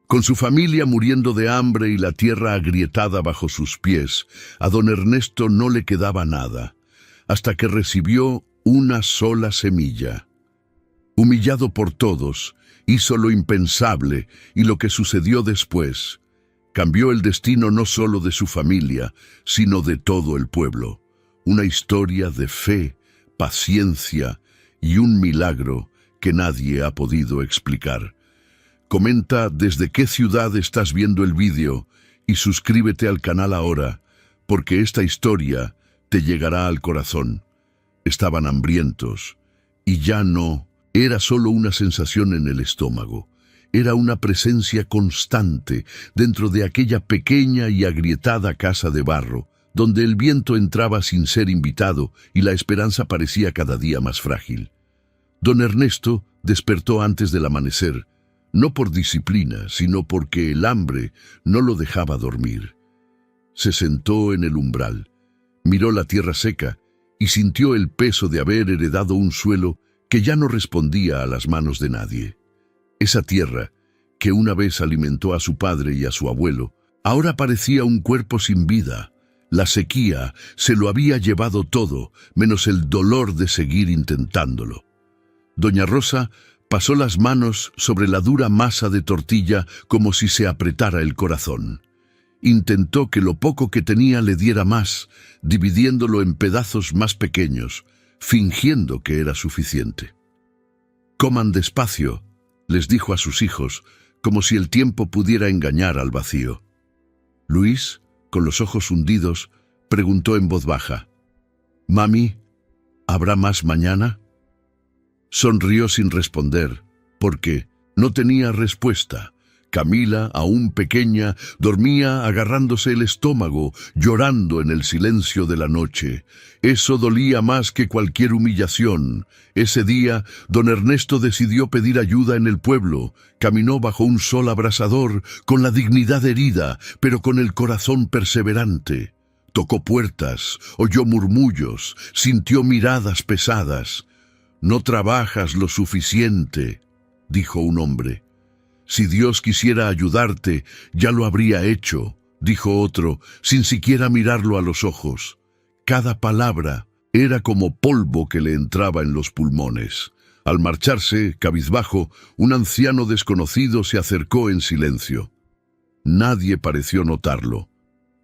Con su familia muriendo de hambre y la tierra agrietada bajo sus pies, a don Ernesto no le quedaba nada, hasta que recibió una sola semilla. Humillado por todos, hizo lo impensable, y lo que sucedió después cambió el destino no solo de su familia, sino de todo el pueblo. Una historia de fe, paciencia y un milagro que nadie ha podido explicar. Comenta desde qué ciudad estás viendo el vídeo y suscríbete al canal ahora, porque esta historia te llegará al corazón. Estaban hambrientos y ya no era solo una sensación en el estómago. Era una presencia constante dentro de aquella pequeña y agrietada casa de barro, donde el viento entraba sin ser invitado y la esperanza parecía cada día más frágil. Don Ernesto despertó antes del amanecer, no por disciplina, sino porque el hambre no lo dejaba dormir. Se sentó en el umbral, miró la tierra seca y sintió el peso de haber heredado un suelo que ya no respondía a las manos de nadie. Esa tierra, que una vez alimentó a su padre y a su abuelo, ahora parecía un cuerpo sin vida. La sequía se lo había llevado todo, menos el dolor de seguir intentándolo. Doña Rosa pasó las manos sobre la dura masa de tortilla como si se apretara el corazón. Intentó que lo poco que tenía le diera más, dividiéndolo en pedazos más pequeños, fingiendo que era suficiente. «Coman despacio», les dijo a sus hijos, como si el tiempo pudiera engañar al vacío. Luis, con los ojos hundidos, preguntó en voz baja: «Mami, ¿habrá más mañana?». Sonrió sin responder, porque no tenía respuesta. Camila, aún pequeña, dormía agarrándose el estómago, llorando en el silencio de la noche. Eso dolía más que cualquier humillación. Ese día, don Ernesto decidió pedir ayuda en el pueblo. Caminó bajo un sol abrasador, con la dignidad herida, pero con el corazón perseverante. Tocó puertas, oyó murmullos, sintió miradas pesadas. «No trabajas lo suficiente», dijo un hombre. «Si Dios quisiera ayudarte, ya lo habría hecho», dijo otro, sin siquiera mirarlo a los ojos. Cada palabra era como polvo que le entraba en los pulmones. Al marcharse, cabizbajo, un anciano desconocido se acercó en silencio. Nadie pareció notarlo.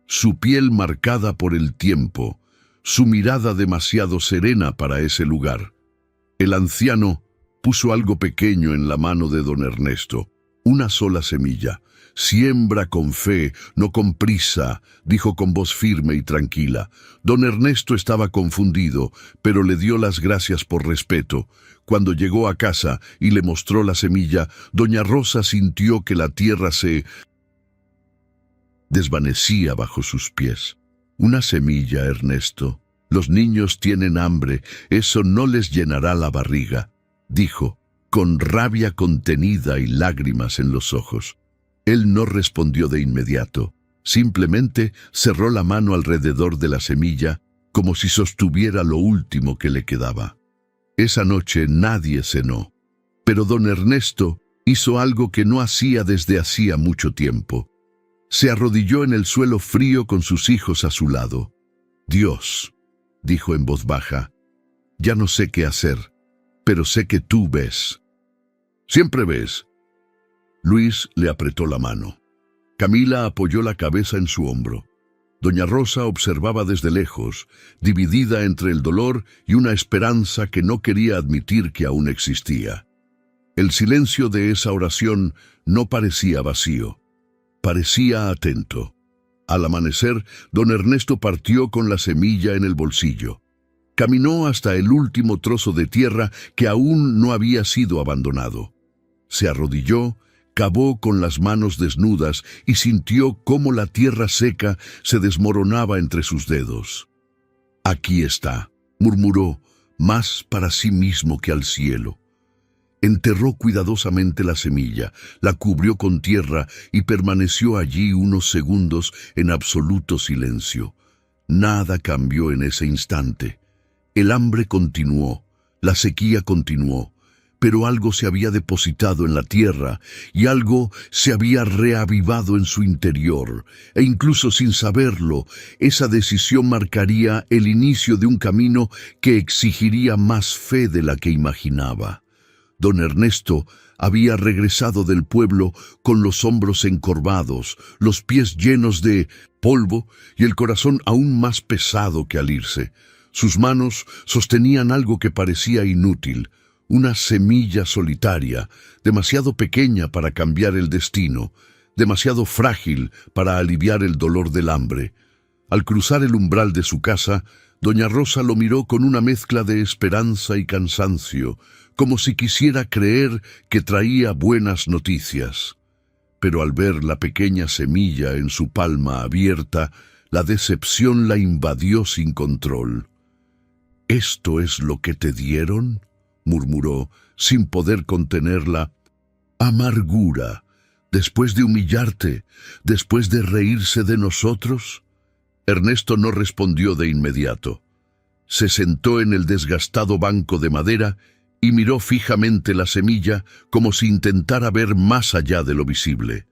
Su piel marcada por el tiempo, su mirada demasiado serena para ese lugar. El anciano puso algo pequeño en la mano de don Ernesto. Una sola semilla. «Siembra con fe, no con prisa», dijo con voz firme y tranquila. Don Ernesto estaba confundido, pero le dio las gracias por respeto. Cuando llegó a casa y le mostró la semilla, doña Rosa sintió que la tierra se desvanecía bajo sus pies. «Una semilla, Ernesto. Los niños tienen hambre, eso no les llenará la barriga», dijo, con rabia contenida y lágrimas en los ojos. Él no respondió de inmediato. Simplemente cerró la mano alrededor de la semilla, como si sostuviera lo último que le quedaba. Esa noche nadie cenó, pero don Ernesto hizo algo que no hacía desde hacía mucho tiempo. Se arrodilló en el suelo frío con sus hijos a su lado. «Dios», dijo en voz baja, «ya no sé qué hacer, pero sé que tú ves». «Siempre ves». Luis le apretó la mano. Camila apoyó la cabeza en su hombro. Doña Rosa observaba desde lejos, dividida entre el dolor y una esperanza que no quería admitir que aún existía. El silencio de esa oración no parecía vacío, parecía atento. Al amanecer, don Ernesto partió con la semilla en el bolsillo. Caminó hasta el último trozo de tierra que aún no había sido abandonado. Se arrodilló, cavó con las manos desnudas y sintió cómo la tierra seca se desmoronaba entre sus dedos. «Aquí está», murmuró, más para sí mismo que al cielo. Enterró cuidadosamente la semilla, la cubrió con tierra y permaneció allí unos segundos en absoluto silencio. Nada cambió en ese instante. El hambre continuó, la sequía continuó, pero algo se había depositado en la tierra y algo se había reavivado en su interior, e incluso sin saberlo, esa decisión marcaría el inicio de un camino que exigiría más fe de la que imaginaba. Don Ernesto había regresado del pueblo con los hombros encorvados, los pies llenos de polvo y el corazón aún más pesado que al irse. Sus manos sostenían algo que parecía inútil, una semilla solitaria, demasiado pequeña para cambiar el destino, demasiado frágil para aliviar el dolor del hambre. Al cruzar el umbral de su casa, doña Rosa lo miró con una mezcla de esperanza y cansancio, como si quisiera creer que traía buenas noticias. Pero al ver la pequeña semilla en su palma abierta, la decepción la invadió sin control. «¿Esto es lo que te dieron?», murmuró, sin poder contenerla. «Amargura, después de humillarte, después de reírse de nosotros». Ernesto no respondió de inmediato. Se sentó en el desgastado banco de madera y miró fijamente la semilla como si intentara ver más allá de lo visible.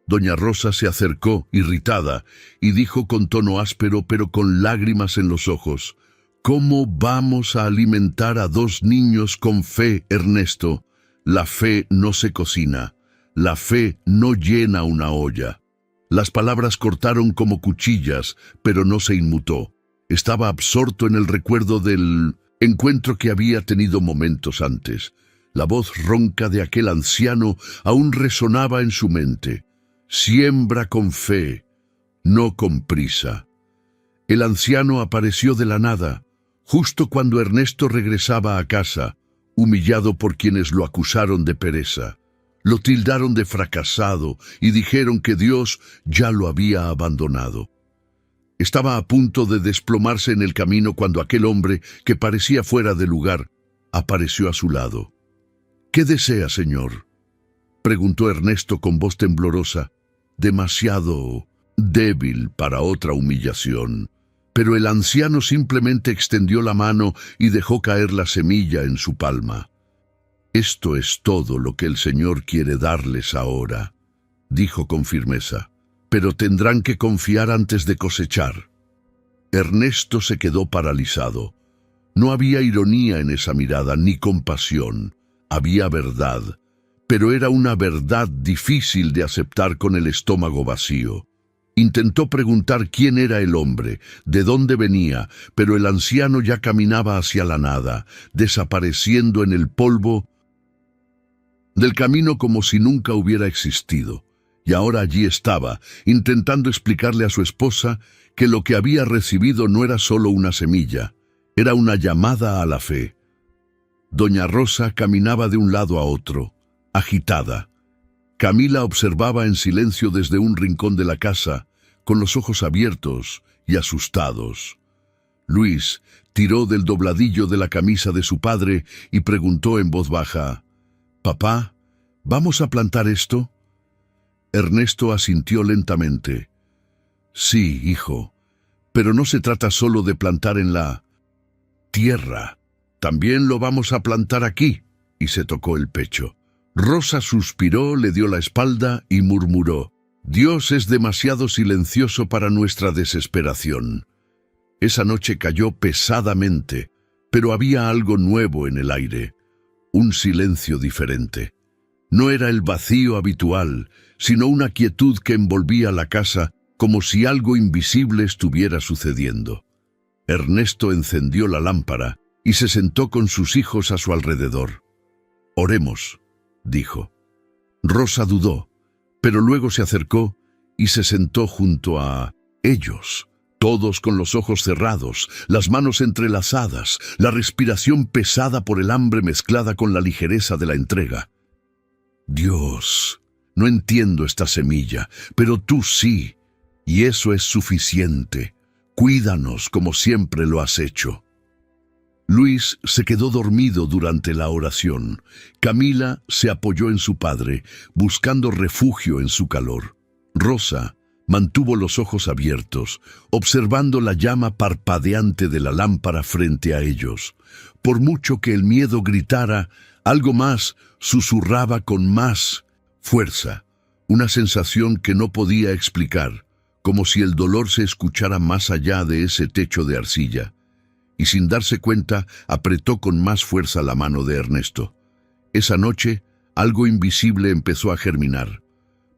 Doña Rosa se acercó, irritada, y dijo con tono áspero pero con lágrimas en los ojos: «¿Cómo vamos a alimentar a 2 niños con fe, Ernesto? La fe no se cocina, la fe no llena una olla». Las palabras cortaron como cuchillas, pero no se inmutó. Estaba absorto en el recuerdo del encuentro que había tenido momentos antes. La voz ronca de aquel anciano aún resonaba en su mente. «Siembra con fe, no con prisa». El anciano apareció de la nada, justo cuando Ernesto regresaba a casa, humillado por quienes lo acusaron de pereza. Lo tildaron de fracasado y dijeron que Dios ya lo había abandonado. Estaba a punto de desplomarse en el camino cuando aquel hombre, que parecía fuera de lugar, apareció a su lado. «¿Qué desea, señor?», preguntó Ernesto con voz temblorosa, demasiado débil para otra humillación. Pero el anciano simplemente extendió la mano y dejó caer la semilla en su palma. «Esto es todo lo que el Señor quiere darles ahora», dijo con firmeza, «pero tendrán que confiar antes de cosechar». Ernesto se quedó paralizado. No había ironía en esa mirada, ni compasión. Había verdad, pero era una verdad difícil de aceptar con el estómago vacío. Intentó preguntar quién era el hombre, de dónde venía, pero el anciano ya caminaba hacia la nada, desapareciendo en el polvo del camino como si nunca hubiera existido. Y ahora allí estaba, intentando explicarle a su esposa que lo que había recibido no era solo una semilla, era una llamada a la fe. Doña Rosa caminaba de un lado a otro, agitada. Camila observaba en silencio desde un rincón de la casa, con los ojos abiertos y asustados. Luis tiró del dobladillo de la camisa de su padre y preguntó en voz baja: «Papá, ¿vamos a plantar esto?». Ernesto asintió lentamente. «Sí, hijo, pero no se trata solo de plantar en la tierra. También lo vamos a plantar aquí», y se tocó el pecho. Rosa suspiró, le dio la espalda y murmuró: «Dios es demasiado silencioso para nuestra desesperación». Esa noche cayó pesadamente, pero había algo nuevo en el aire. Un silencio diferente. No era el vacío habitual, sino una quietud que envolvía la casa como si algo invisible estuviera sucediendo. Ernesto encendió la lámpara y se sentó con sus hijos a su alrededor. «Oremos», dijo. Rosa dudó, pero luego se acercó y se sentó junto a ellos. Todos con los ojos cerrados, las manos entrelazadas, la respiración pesada por el hambre mezclada con la ligereza de la entrega. «Dios, no entiendo esta semilla, pero tú sí, y eso es suficiente. Cuídanos como siempre lo has hecho». Luis se quedó dormido durante la oración. Camila se apoyó en su padre, buscando refugio en su calor. Rosa mantuvo los ojos abiertos, observando la llama parpadeante de la lámpara frente a ellos. Por mucho que el miedo gritara, Algo más susurraba con más fuerza, una sensación que no podía explicar, como si el dolor se escuchara más allá de ese techo de arcilla. Y sin darse cuenta, apretó con más fuerza la mano de Ernesto. Esa noche, algo invisible empezó a germinar.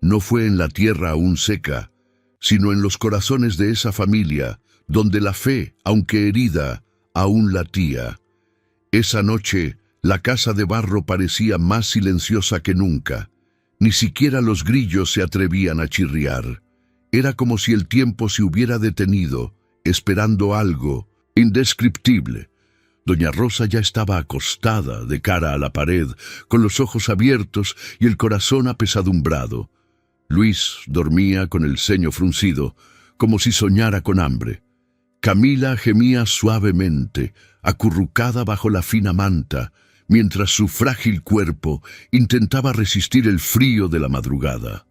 No fue en la tierra aún seca, sino en los corazones de esa familia, donde la fe, aunque herida, aún latía. Esa noche, la casa de barro parecía más silenciosa que nunca. Ni siquiera los grillos se atrevían a chirriar. Era como si el tiempo se hubiera detenido, esperando algo indescriptible. Doña Rosa ya estaba acostada, de cara a la pared, con los ojos abiertos y el corazón apesadumbrado. Luis dormía con el ceño fruncido, como si soñara con hambre. Camila gemía suavemente, acurrucada bajo la fina manta, mientras su frágil cuerpo intentaba resistir el frío de la madrugada.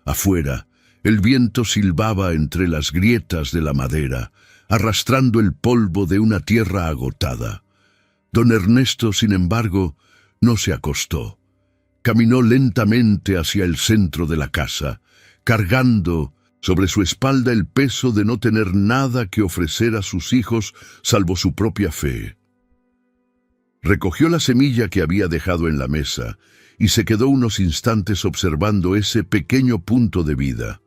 Afuera, el viento silbaba entre las grietas de la madera, arrastrando el polvo de una tierra agotada. Don Ernesto, sin embargo, no se acostó. Caminó lentamente hacia el centro de la casa, cargando sobre su espalda el peso de no tener nada que ofrecer a sus hijos salvo su propia fe. Recogió la semilla que había dejado en la mesa y se quedó unos instantes observando ese pequeño punto de vida.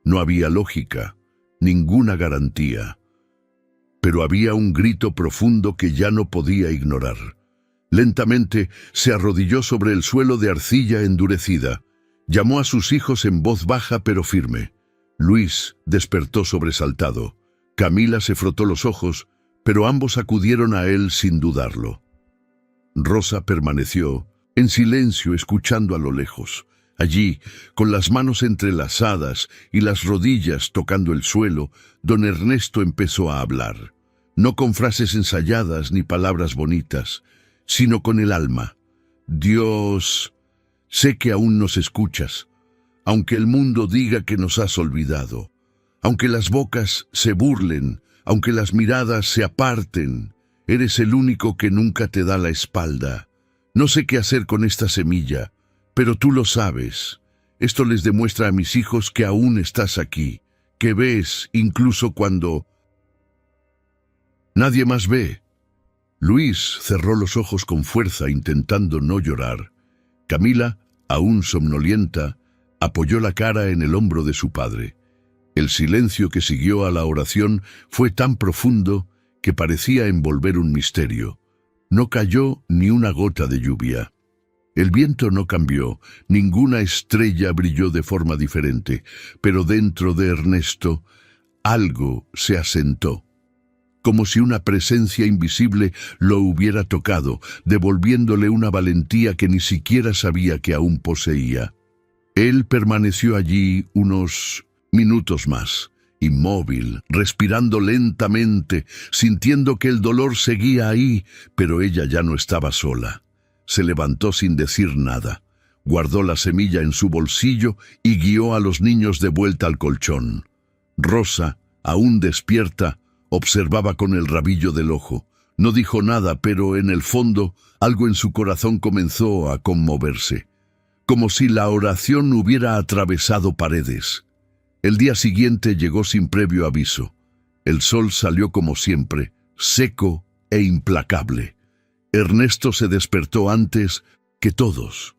No había lógica, ninguna garantía, pero había un grito profundo que ya no podía ignorar. Lentamente se arrodilló sobre el suelo de arcilla endurecida. Llamó a sus hijos en voz baja pero firme. Luis despertó sobresaltado. Camila se frotó los ojos, pero ambos acudieron a él sin dudarlo. Rosa permaneció en silencio escuchando a lo lejos. Allí, con las manos entrelazadas y las rodillas tocando el suelo, don Ernesto empezó a hablar. No con frases ensayadas ni palabras bonitas, sino con el alma. Dios, sé que aún nos escuchas, aunque el mundo diga que nos has olvidado, aunque las bocas se burlen, aunque las miradas se aparten, eres el único que nunca te da la espalda. No sé qué hacer con esta semilla, pero tú lo sabes. Esto les demuestra a mis hijos que aún estás aquí, que ves incluso cuando nadie más ve. Luis cerró los ojos con fuerza intentando no llorar. Camila, aún somnolienta, apoyó la cara en el hombro de su padre. El silencio que siguió a la oración fue tan profundo que parecía envolver un misterio. No cayó ni una gota de lluvia. El viento no cambió, ninguna estrella brilló de forma diferente, pero dentro de Ernesto algo se asentó, como si una presencia invisible lo hubiera tocado, devolviéndole una valentía que ni siquiera sabía que aún poseía. Él permaneció allí unos minutos más, inmóvil, respirando lentamente, sintiendo que el dolor seguía ahí, pero ella ya no estaba sola. Se levantó sin decir nada, guardó la semilla en su bolsillo y guió a los niños de vuelta al colchón. Rosa, aún despierta, observaba con el rabillo del ojo. No dijo nada, pero en el fondo algo en su corazón comenzó a conmoverse, como si la oración hubiera atravesado paredes. El día siguiente llegó sin previo aviso. El sol salió como siempre, seco e implacable. Ernesto se despertó antes que todos.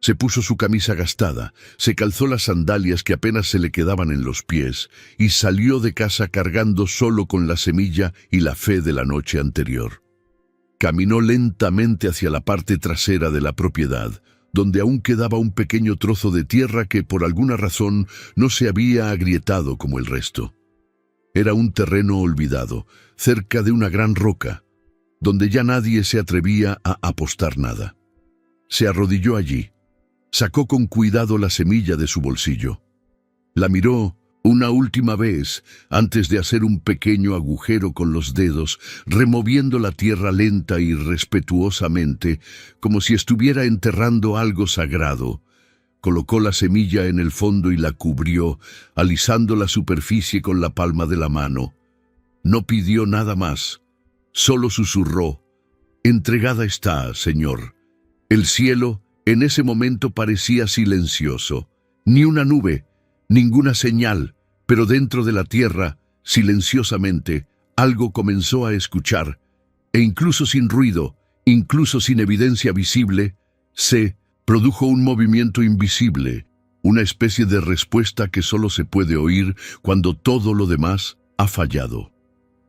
Se puso su camisa gastada, se calzó las sandalias que apenas se le quedaban en los pies y salió de casa cargando solo con la semilla y la fe de la noche anterior. Caminó lentamente hacia la parte trasera de la propiedad, donde aún quedaba un pequeño trozo de tierra que por alguna razón no se había agrietado como el resto. Era un terreno olvidado, cerca de una gran roca, donde ya nadie se atrevía a apostar nada. Se arrodilló allí, sacó con cuidado la semilla de su bolsillo. La miró una última vez antes de hacer un pequeño agujero con los dedos, removiendo la tierra lenta y respetuosamente, como si estuviera enterrando algo sagrado. Colocó la semilla en el fondo y la cubrió, alisando la superficie con la palma de la mano. No pidió nada más. Solo susurró: «Entregada está, Señor, El cielo en ese momento parecía silencioso. Ni una nube, ninguna señal, pero dentro de la tierra, silenciosamente, algo comenzó a escuchar, e incluso sin ruido, incluso sin evidencia visible, se produjo un movimiento invisible, una especie de respuesta que solo se puede oír cuando todo lo demás ha fallado.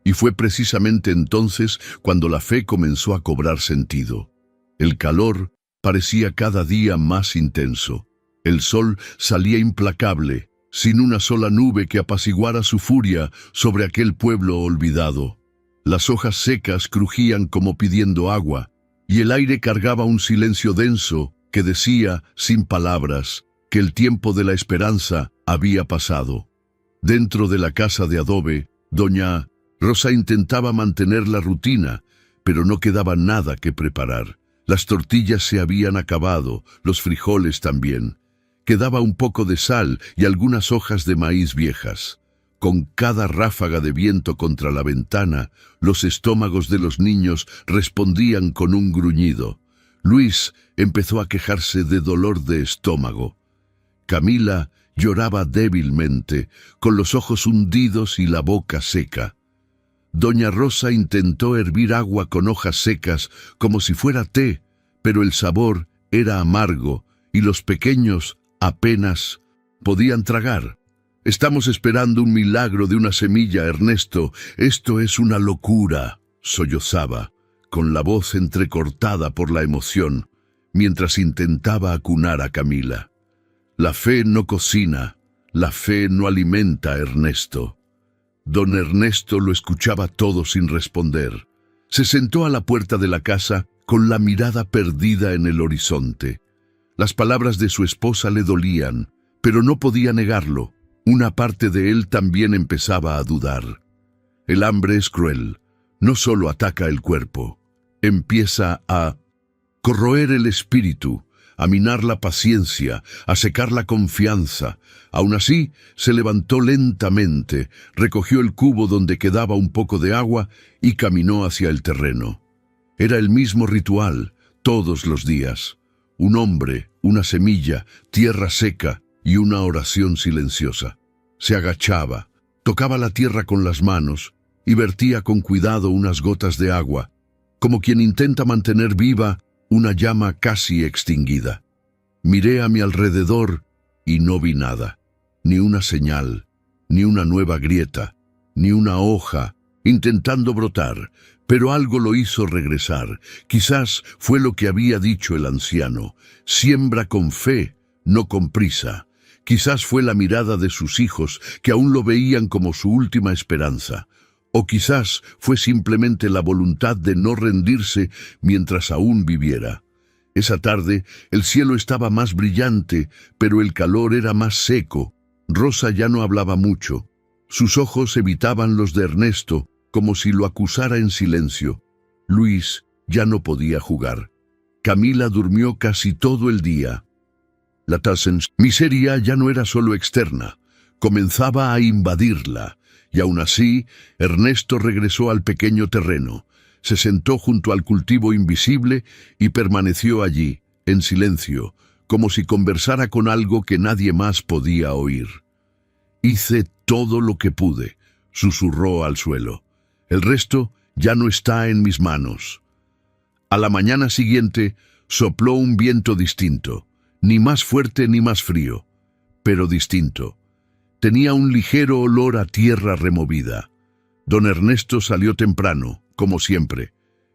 Y fue precisamente entonces cuando la fe comenzó a cobrar sentido. El calor parecía cada día más intenso. El sol salía implacable, sin una sola nube que apaciguara su furia sobre aquel pueblo olvidado. Las hojas secas crujían como pidiendo agua, y el aire cargaba un silencio denso que decía, sin palabras, que el tiempo de la esperanza había pasado. Dentro de la casa de adobe, doña Rosa intentaba mantener la rutina, pero no quedaba nada que preparar. Las tortillas se habían acabado, los frijoles también. Quedaba un poco de sal y algunas hojas de maíz viejas. Con cada ráfaga de viento contra la ventana, los estómagos de los niños respondían con un gruñido. Luis empezó a quejarse de dolor de estómago. Camila lloraba débilmente, con los ojos hundidos y la boca seca. Doña Rosa intentó hervir agua con hojas secas como si fuera té, pero el sabor era amargo y los pequeños apenas podían tragar. «Estamos esperando un milagro de una semilla, Ernesto. Esto es una locura», sollozaba, con la voz entrecortada por la emoción, mientras intentaba acunar a Camila. «La fe no cocina, la fe no alimenta, Ernesto». Don Ernesto lo escuchaba todo sin responder. Se sentó a la puerta de la casa con la mirada perdida en el horizonte. Las palabras de su esposa le dolían, pero no podía negarlo. Una parte de él también empezaba a dudar. El hambre es cruel. No solo ataca el cuerpo. Empieza a corroer el espíritu, a minar la paciencia, a secar la confianza. Aún así, se levantó lentamente, recogió el cubo donde quedaba un poco de agua y caminó hacia el terreno. Era el mismo ritual, todos los días. Un hombre, una semilla, tierra seca y una oración silenciosa. Se agachaba, tocaba la tierra con las manos y vertía con cuidado unas gotas de agua, como quien intenta mantener viva una llama casi extinguida. Miré a mi alrededor y no vi nada, ni una señal, ni una nueva grieta, ni una hoja intentando brotar, pero algo lo hizo regresar. Quizás fue lo que había dicho el anciano: siembra con fe, no con prisa. Quizás fue la mirada de sus hijos, que aún lo veían como su última esperanza. O quizás fue simplemente la voluntad de no rendirse mientras aún viviera. Esa tarde el cielo estaba más brillante, pero el calor era más seco. Rosa ya no hablaba mucho. Sus ojos evitaban los de Ernesto, como si lo acusara en silencio. Luis ya no podía jugar. Camila durmió casi todo el día. La miseria ya no era solo externa, comenzaba a invadirla, y aún así, Ernesto regresó al pequeño terreno, se sentó junto al cultivo invisible y permaneció allí, en silencio, como si conversara con algo que nadie más podía oír. «Hice todo lo que pude», susurró al suelo. «El resto ya no está en mis manos». A la mañana siguiente sopló un viento distinto. Ni más fuerte ni más frío, pero distinto. Tenía un ligero olor a tierra removida. Don Ernesto salió temprano, como siempre,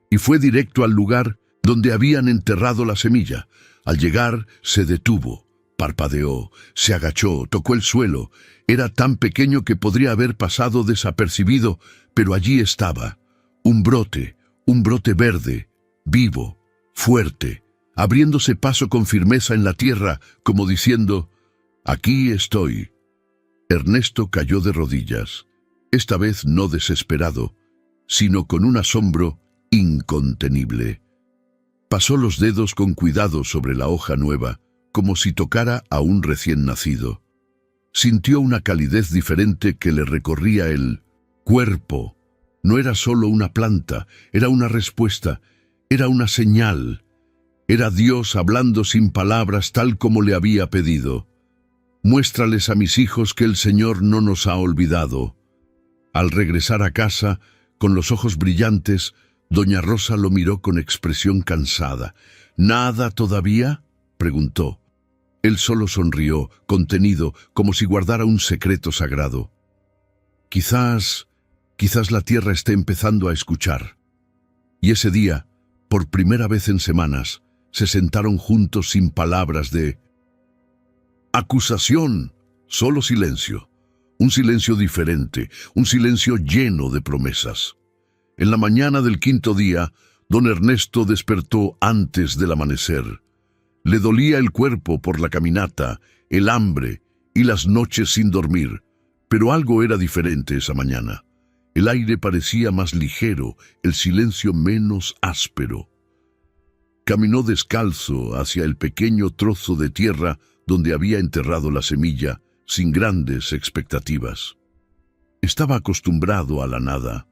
y fue directo al lugar donde habían enterrado la semilla. Al llegar, se detuvo, parpadeó, se agachó, tocó el suelo. Era tan pequeño que podría haber pasado desapercibido, pero allí estaba, un brote verde, vivo, fuerte, abriéndose paso con firmeza en la tierra, como diciendo: «Aquí estoy». Ernesto cayó de rodillas, esta vez no desesperado, sino con un asombro incontenible. Pasó los dedos con cuidado sobre la hoja nueva, como si tocara a un recién nacido. Sintió una calidez diferente que le recorría el cuerpo. No era solo una planta, era una respuesta, era una señal. Era Dios hablando sin palabras tal como le había pedido. Muéstrales a mis hijos que el Señor no nos ha olvidado. Al regresar a casa, con los ojos brillantes, doña Rosa lo miró con expresión cansada. ¿Nada todavía?, preguntó. Él solo sonrió, contenido, como si guardara un secreto sagrado. Quizás la tierra esté empezando a escuchar. Y ese día, por primera vez en semanas, se sentaron juntos sin palabras de acusación, solo silencio. Un silencio diferente, un silencio lleno de promesas. En la mañana del quinto día, don Ernesto despertó antes del amanecer. Le dolía el cuerpo por la caminata, el hambre y las noches sin dormir, pero algo era diferente esa mañana. El aire parecía más ligero, el silencio menos áspero. Caminó descalzo hacia el pequeño trozo de tierra donde había enterrado la semilla, sin grandes expectativas. Estaba acostumbrado a la nada.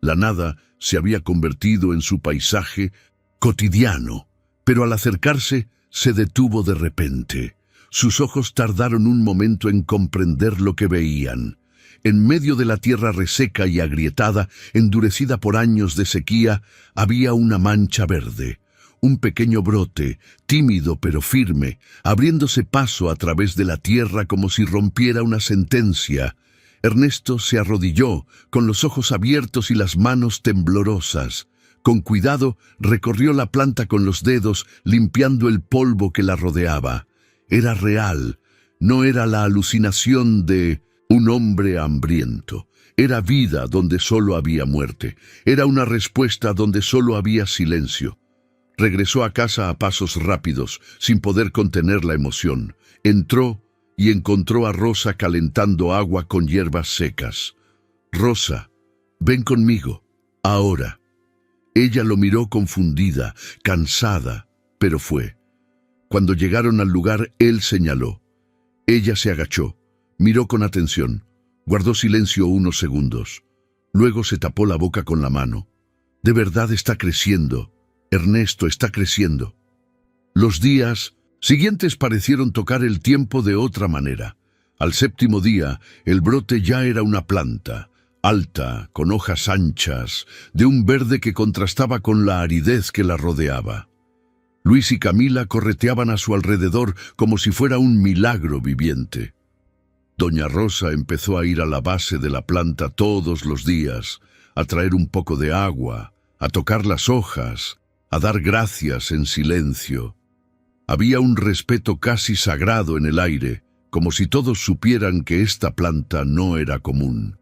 La nada se había convertido en su paisaje cotidiano, pero al acercarse se detuvo de repente. Sus ojos tardaron un momento en comprender lo que veían. En medio de la tierra reseca y agrietada, endurecida por años de sequía, había una mancha verde. Un pequeño brote, tímido pero firme, abriéndose paso a través de la tierra como si rompiera una sentencia. Ernesto se arrodilló, con los ojos abiertos y las manos temblorosas. Con cuidado recorrió la planta con los dedos, limpiando el polvo que la rodeaba. Era real, no era la alucinación de un hombre hambriento. Era vida donde solo había muerte. Era una respuesta donde solo había silencio. Regresó a casa a pasos rápidos, sin poder contener la emoción. Entró y encontró a Rosa calentando agua con hierbas secas. «Rosa, ven conmigo, ahora». Ella lo miró confundida, cansada, pero fue. Cuando llegaron al lugar, él señaló. Ella se agachó, miró con atención, guardó silencio unos segundos. Luego se tapó la boca con la mano. «De verdad está creciendo. Ernesto está creciendo». Los días siguientes parecieron tocar el tiempo de otra manera. Al séptimo día, el brote ya era una planta, alta, con hojas anchas, de un verde que contrastaba con la aridez que la rodeaba. Luis y Camila correteaban a su alrededor como si fuera un milagro viviente. Doña Rosa empezó a ir a la base de la planta todos los días, a traer un poco de agua, a tocar las hojas, a dar gracias en silencio. Había un respeto casi sagrado en el aire, como si todos supieran que esta planta no era común.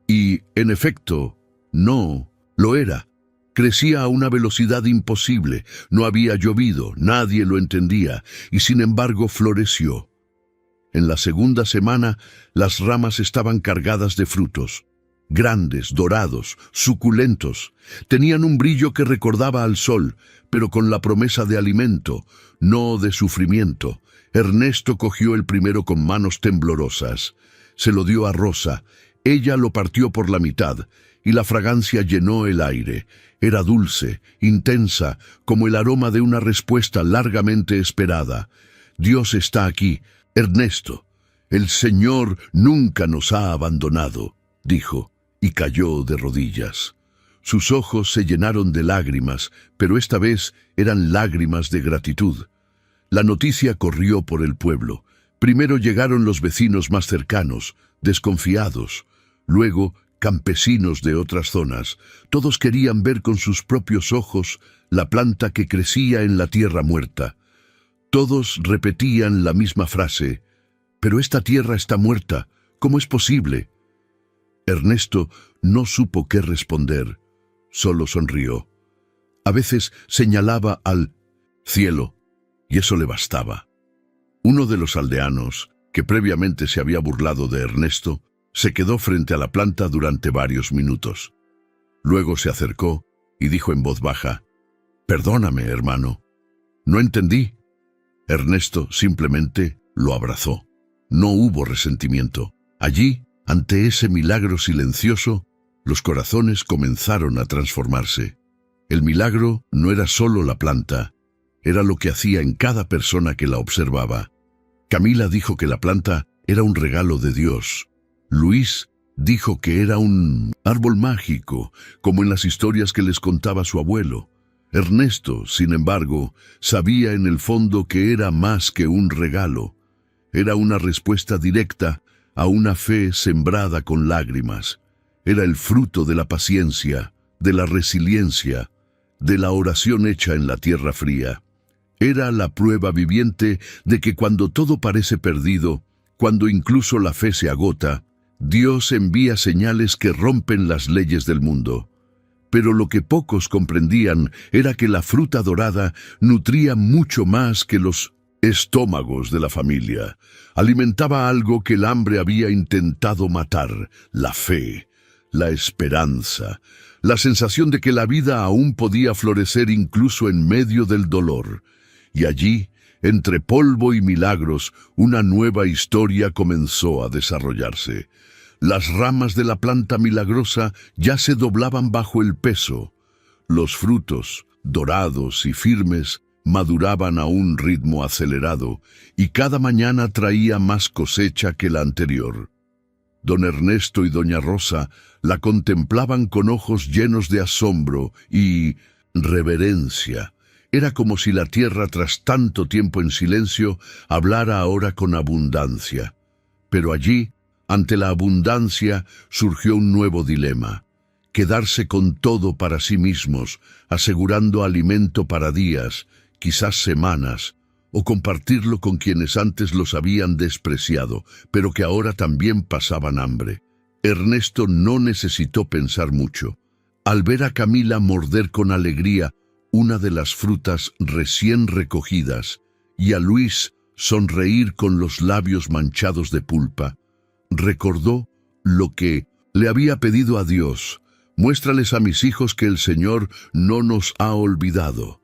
Y, en efecto, no lo era. Crecía a una velocidad imposible, no había llovido, nadie lo entendía, y sin embargo floreció. En la segunda semana, las ramas estaban cargadas de frutos. Grandes, dorados, suculentos. Tenían un brillo que recordaba al sol, pero con la promesa de alimento, no de sufrimiento. Ernesto cogió el primero con manos temblorosas. Se lo dio a Rosa. Ella lo partió por la mitad, y la fragancia llenó el aire. Era dulce, intensa, como el aroma de una respuesta largamente esperada. «Dios está aquí, Ernesto. El Señor nunca nos ha abandonado», dijo, y cayó de rodillas. Sus ojos se llenaron de lágrimas, pero esta vez eran lágrimas de gratitud. La noticia corrió por el pueblo. Primero llegaron los vecinos más cercanos, desconfiados. Luego, campesinos de otras zonas. Todos querían ver con sus propios ojos la planta que crecía en la tierra muerta. Todos repetían la misma frase: «Pero esta tierra está muerta, ¿cómo es posible?». Ernesto no supo qué responder, solo sonrió. A veces señalaba al cielo, y eso le bastaba. Uno de los aldeanos, que previamente se había burlado de Ernesto, se quedó frente a la planta durante varios minutos. Luego se acercó y dijo en voz baja: «Perdóname, hermano. No entendí». Ernesto simplemente lo abrazó. No hubo resentimiento. Allí, ante ese milagro silencioso, los corazones comenzaron a transformarse. El milagro no era solo la planta, Era lo que hacía en cada persona que la observaba. Camila dijo que la planta era un regalo de Dios. Luis dijo que era un árbol mágico, como en las historias que les contaba su abuelo. Ernesto, sin embargo, sabía en el fondo que era más que un regalo. Era una respuesta directa a una fe sembrada con lágrimas. Era el fruto de la paciencia, de la resiliencia, de la oración hecha en la tierra fría. Era la prueba viviente de que cuando todo parece perdido, cuando incluso la fe se agota, Dios envía señales que rompen las leyes del mundo. Pero lo que pocos comprendían era que la fruta dorada nutría mucho más que los estómagos de la familia. Alimentaba algo que el hambre había intentado matar: la fe, la esperanza, la sensación de que la vida aún podía florecer incluso en medio del dolor. Y allí, entre polvo y milagros, una nueva historia comenzó a desarrollarse. Las ramas de la planta milagrosa ya se doblaban bajo el peso. Los frutos, dorados y firmes, maduraban a un ritmo acelerado, y cada mañana traía más cosecha que la anterior. Don Ernesto y doña Rosa la contemplaban con ojos llenos de asombro y reverencia. Era como si la tierra, tras tanto tiempo en silencio, hablara ahora con abundancia. Pero allí, ante la abundancia, surgió un nuevo dilema: quedarse con todo para sí mismos, asegurando alimento para días, quizás semanas, o compartirlo con quienes antes los habían despreciado, pero que ahora también pasaban hambre. Ernesto no necesitó pensar mucho. Al ver a Camila morder con alegría una de las frutas recién recogidas, y a Luis sonreír con los labios manchados de pulpa, recordó lo que le había pedido a Dios: muéstrales a mis hijos que el Señor no nos ha olvidado.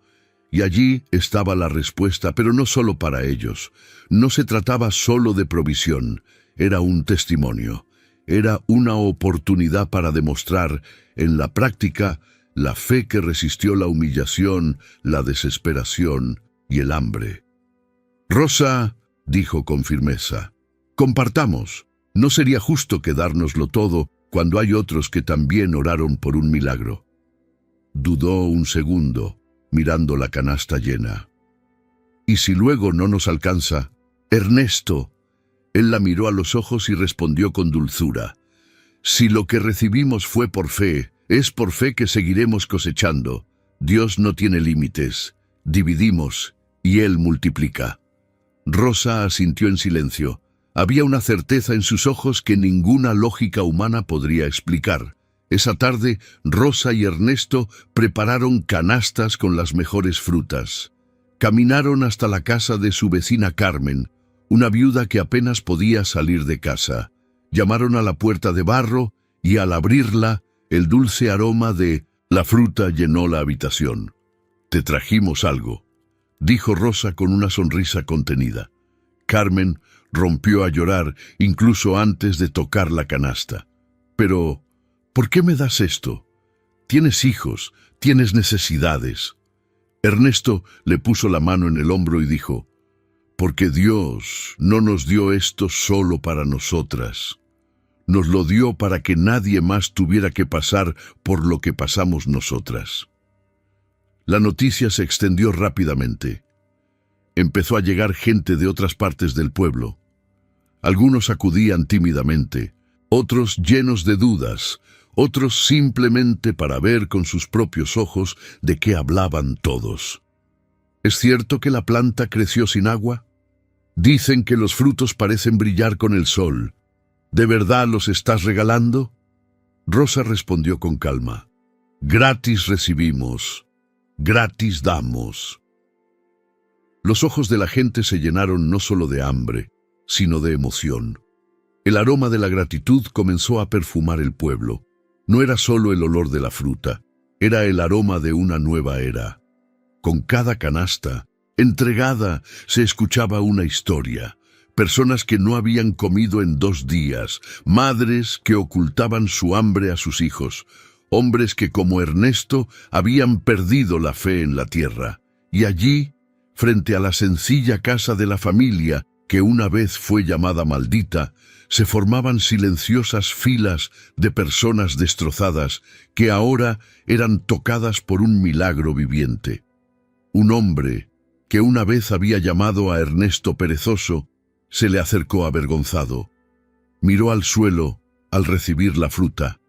Y allí estaba la respuesta, pero no solo para ellos. No se trataba solo de provisión, era un testimonio. Era una oportunidad para demostrar, en la práctica, la fe que resistió la humillación, la desesperación y el hambre. «Rosa», dijo con firmeza, «compartamos. No sería justo quedárnoslo todo cuando hay otros que también oraron por un milagro». Dudó un segundo, mirando la canasta llena. «¿Y si luego no nos alcanza? Ernesto». Él la miró a los ojos y respondió con dulzura: «Si lo que recibimos fue por fe, es por fe que seguiremos cosechando. Dios no tiene límites. Dividimos y Él multiplica». Rosa asintió en silencio. Había una certeza en sus ojos que ninguna lógica humana podría explicar. Esa tarde, Rosa y Ernesto prepararon canastas con las mejores frutas. Caminaron hasta la casa de su vecina Carmen, una viuda que apenas podía salir de casa. Llamaron a la puerta de barro y al abrirla, el dulce aroma de la fruta llenó la habitación. «Te trajimos algo», dijo Rosa con una sonrisa contenida. Carmen rompió a llorar incluso antes de tocar la canasta. «Pero, ¿por qué me das esto? Tienes hijos, tienes necesidades». Ernesto le puso la mano en el hombro y dijo: «Porque Dios no nos dio esto solo para nosotras. Nos lo dio para que nadie más tuviera que pasar por lo que pasamos nosotras». La noticia se extendió rápidamente. Empezó a llegar gente de otras partes del pueblo. Algunos acudían tímidamente, otros llenos de dudas, otros simplemente para ver con sus propios ojos de qué hablaban todos. ¿Es cierto que la planta creció sin agua? Dicen que los frutos parecen brillar con el sol. ¿De verdad los estás regalando? Rosa respondió con calma: «Gratis recibimos, gratis damos». Los ojos de la gente se llenaron no solo de hambre, sino de emoción. El aroma de la gratitud comenzó a perfumar el pueblo. No era solo el olor de la fruta, era el aroma de una nueva era. Con cada canasta entregada se escuchaba una historia. Personas que no habían comido en 2 días, madres que ocultaban su hambre a sus hijos, hombres que como Ernesto habían perdido la fe en la tierra. Y allí, Frente a la sencilla casa de la familia, que una vez fue llamada maldita, se formaban silenciosas filas de personas destrozadas que ahora eran tocadas por un milagro viviente. Un hombre, que una vez había llamado a Ernesto perezoso, se le acercó avergonzado. Miró al suelo al recibir la fruta.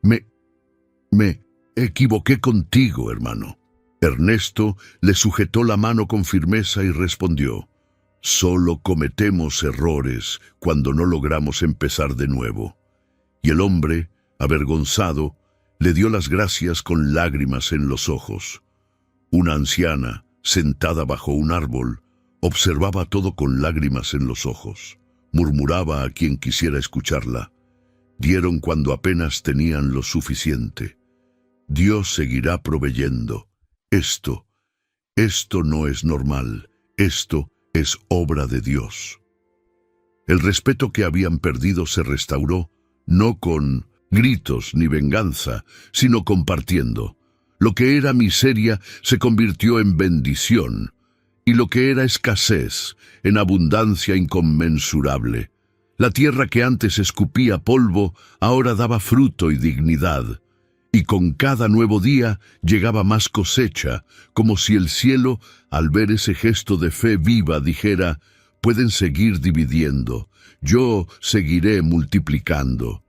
Me equivoqué contigo, hermano. Ernesto le sujetó la mano con firmeza y respondió: solo cometemos errores cuando no logramos empezar de nuevo. Y el hombre, avergonzado, le dio las gracias con lágrimas en los ojos. Una anciana, sentada bajo un árbol, observaba todo con lágrimas en los ojos. Murmuraba a quien quisiera escucharla. Dieron cuando apenas tenían lo suficiente. Dios seguirá proveyendo. Esto no es normal. Esto es obra de Dios. El respeto que habían perdido se restauró, no con gritos ni venganza, sino compartiendo. Lo que era miseria se convirtió en bendición, y lo que era escasez en abundancia inconmensurable. La tierra que antes escupía polvo ahora daba fruto y dignidad, y con cada nuevo día llegaba más cosecha, como si el cielo, al ver ese gesto de fe viva, dijera: pueden seguir dividiendo, yo seguiré multiplicando.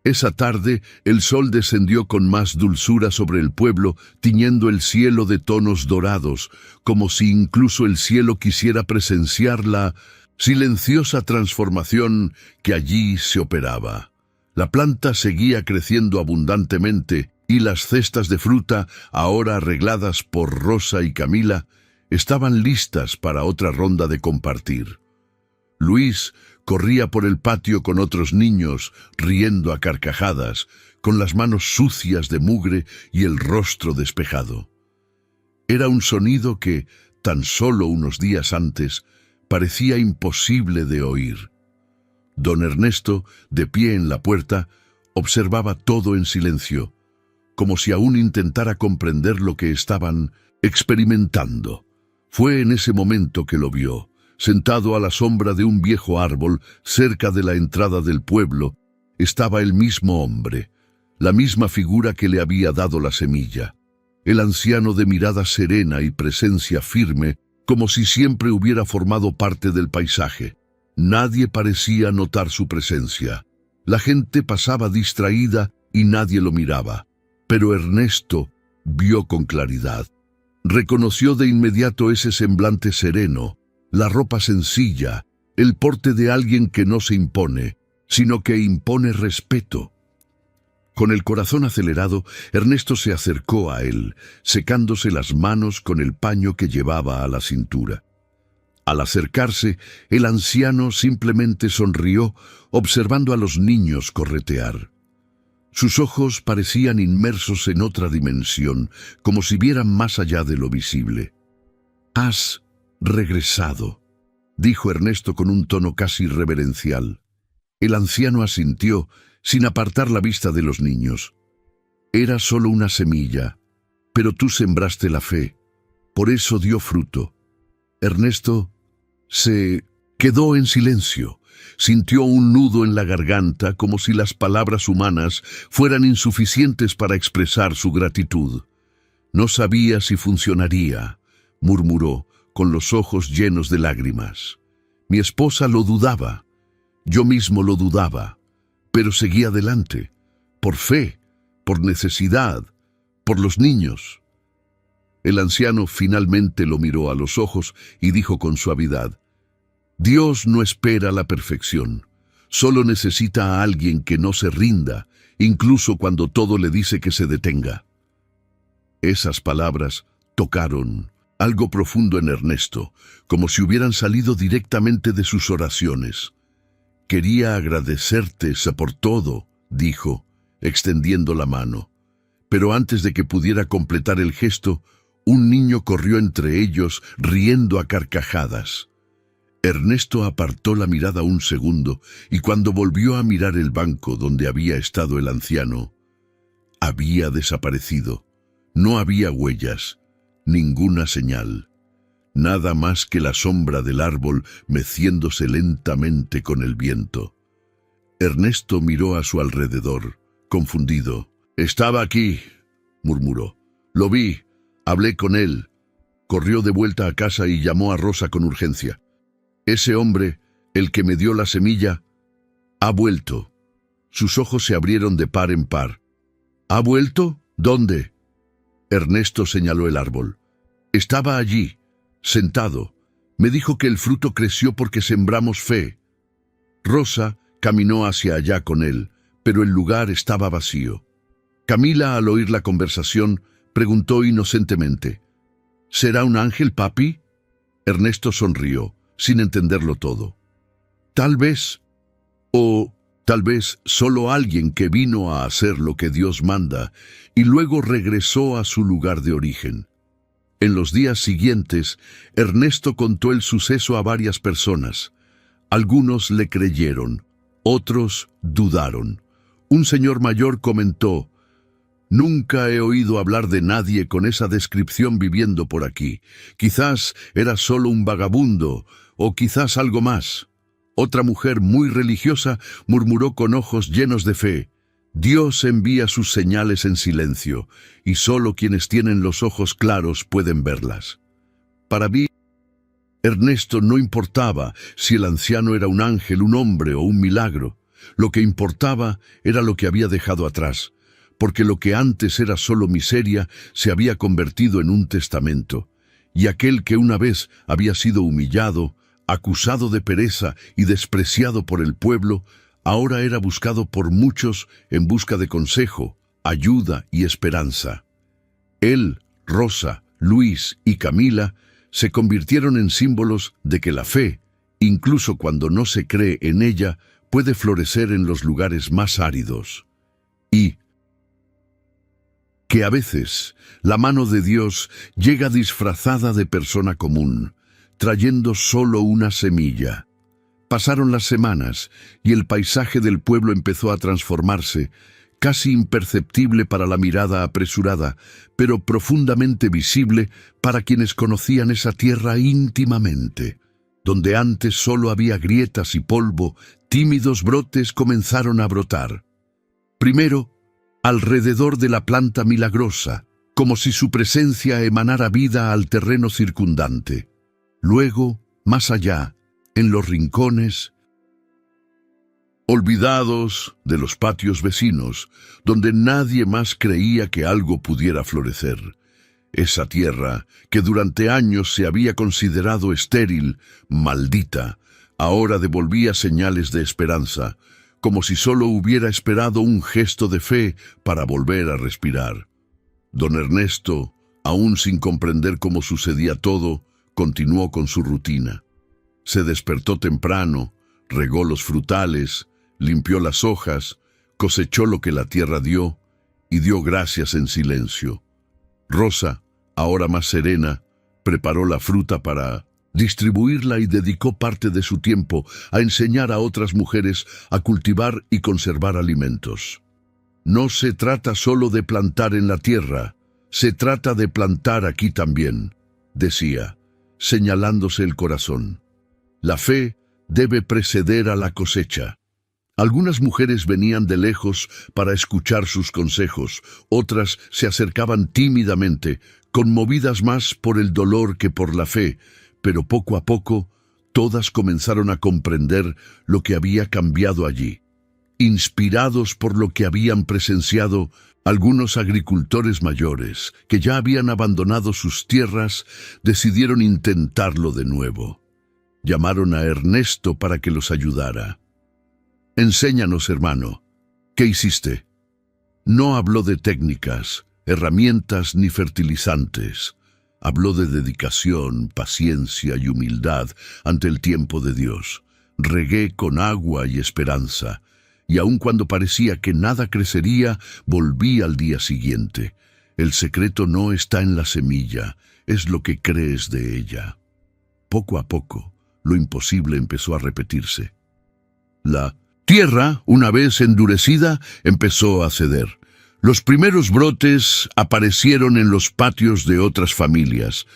Esa tarde el sol descendió con más dulzura sobre el pueblo, tiñendo el cielo de tonos dorados, como si incluso el cielo quisiera presenciar la silenciosa transformación que allí se operaba. La planta seguía creciendo abundantemente y las cestas de fruta, ahora arregladas por Rosa y Camila, estaban listas para otra ronda de compartir. Luis corría por el patio con otros niños, riendo a carcajadas, con las manos sucias de mugre y el rostro despejado. Era un sonido que, tan solo unos días antes, parecía imposible de oír. Don Ernesto, de pie en la puerta, observaba todo en silencio, como si aún intentara comprender lo que estaban experimentando. Fue en ese momento que lo vio, sentado a la sombra de un viejo árbol cerca de la entrada del pueblo. Estaba el mismo hombre, la misma figura que le había dado la semilla. El anciano de mirada serena y presencia firme, como si siempre hubiera formado parte del paisaje. Nadie parecía notar su presencia. La gente pasaba distraída y nadie lo miraba. Pero Ernesto vio con claridad. Reconoció de inmediato ese semblante sereno, la ropa sencilla, el porte de alguien que no se impone, sino que impone respeto. Con el corazón acelerado, Ernesto se acercó a él, secándose las manos con el paño que llevaba a la cintura. Al acercarse, el anciano simplemente sonrió, observando a los niños corretear. Sus ojos parecían inmersos en otra dimensión, como si vieran más allá de lo visible. «Has regresado», dijo Ernesto con un tono casi reverencial. El anciano asintió, sin apartar la vista de los niños. «Era solo una semilla, pero tú sembraste la fe. Por eso dio fruto». Ernesto se quedó en silencio. Sintió un nudo en la garganta, como si las palabras humanas fueran insuficientes para expresar su gratitud. «No sabía si funcionaría», murmuró, con los ojos llenos de lágrimas. «Mi esposa lo dudaba. Yo mismo lo dudaba. Pero seguí adelante. Por fe, por necesidad, por los niños». El anciano finalmente lo miró a los ojos y dijo con suavidad: «Dios no espera la perfección. Solo necesita a alguien que no se rinda, incluso cuando todo le dice que se detenga». Esas palabras tocaron algo profundo en Ernesto, como si hubieran salido directamente de sus oraciones. «Quería agradecerte por todo», dijo, extendiendo la mano. Pero antes de que pudiera completar el gesto, un niño corrió entre ellos, riendo a carcajadas. Ernesto apartó la mirada un segundo, y cuando volvió a mirar el banco donde había estado el anciano, había desaparecido. No había huellas, ninguna señal. nada más que la sombra del árbol meciéndose lentamente con el viento. Ernesto miró a su alrededor, confundido. «Estaba aquí», murmuró. «Lo vi, hablé con él». Corrió de vuelta a casa y llamó a Rosa con urgencia. «Ese hombre, el que me dio la semilla, ha vuelto». Sus ojos se abrieron de par en par. «¿Ha vuelto? ¿Dónde?» Ernesto señaló el árbol. «Estaba allí, sentado. Me dijo que el fruto creció porque sembramos fe». Rosa caminó hacia allá con él, pero el lugar estaba vacío. Camila, al oír la conversación, preguntó inocentemente: «¿Será un ángel, papi?» Ernesto sonrió, sin entenderlo todo. «Tal vez, o tal vez solo alguien que vino a hacer lo que Dios manda y luego regresó a su lugar de origen». En los días siguientes, Ernesto contó el suceso a varias personas. Algunos le creyeron, otros dudaron. Un señor mayor comentó: «Nunca he oído hablar de nadie con esa descripción viviendo por aquí. Quizás era solo un vagabundo, o quizás algo más». Otra mujer muy religiosa murmuró con ojos llenos de fe: «Dios envía sus señales en silencio, y solo quienes tienen los ojos claros pueden verlas». Para mí, Ernesto no importaba si el anciano era un ángel, un hombre o un milagro. Lo que importaba era lo que había dejado atrás, porque lo que antes era solo miseria se había convertido en un testamento, y aquel que una vez había sido humillado, acusado de pereza y despreciado por el pueblo, ahora era buscado por muchos en busca de consejo, ayuda y esperanza. Él, Rosa, Luis y Camila se convirtieron en símbolos de que la fe, incluso cuando no se cree en ella, puede florecer en los lugares más áridos. Y que a veces la mano de Dios llega disfrazada de persona común, trayendo solo una semilla. Pasaron las semanas y el paisaje del pueblo empezó a transformarse, casi imperceptible para la mirada apresurada, pero profundamente visible para quienes conocían esa tierra íntimamente. Donde antes solo había grietas y polvo, tímidos brotes comenzaron a brotar. Primero, alrededor de la planta milagrosa, como si su presencia emanara vida al terreno circundante. Luego, más allá, en los rincones olvidados de los patios vecinos, donde nadie más creía que algo pudiera florecer. Esa tierra, que durante años se había considerado estéril, maldita, ahora devolvía señales de esperanza, como si solo hubiera esperado un gesto de fe para volver a respirar. Don Ernesto, aún sin comprender cómo sucedía todo, continuó con su rutina. Se despertó temprano, regó los frutales, limpió las hojas, cosechó lo que la tierra dio y dio gracias en silencio. Rosa, ahora más serena, preparó la fruta para distribuirla y dedicó parte de su tiempo a enseñar a otras mujeres a cultivar y conservar alimentos. No se trata solo de plantar en la tierra, se trata de plantar aquí también, decía, señalándose el corazón. La fe debe preceder a la cosecha. Algunas mujeres venían de lejos para escuchar sus consejos, otras se acercaban tímidamente, conmovidas más por el dolor que por la fe, pero poco a poco todas comenzaron a comprender lo que había cambiado allí. Inspirados por lo que habían presenciado, algunos agricultores mayores, que ya habían abandonado sus tierras, decidieron intentarlo de nuevo. Llamaron a Ernesto para que los ayudara. «Enséñanos, hermano, ¿qué hiciste?» No habló de técnicas, herramientas ni fertilizantes. Habló de dedicación, paciencia y humildad ante el tiempo de Dios. Regué con agua y esperanza, y aun cuando parecía que nada crecería, volví al día siguiente. El secreto no está en la semilla, es lo que crees de ella. Poco a poco, lo imposible empezó a repetirse. La tierra, una vez endurecida, empezó a ceder. Los primeros brotes aparecieron en los patios de otras familias.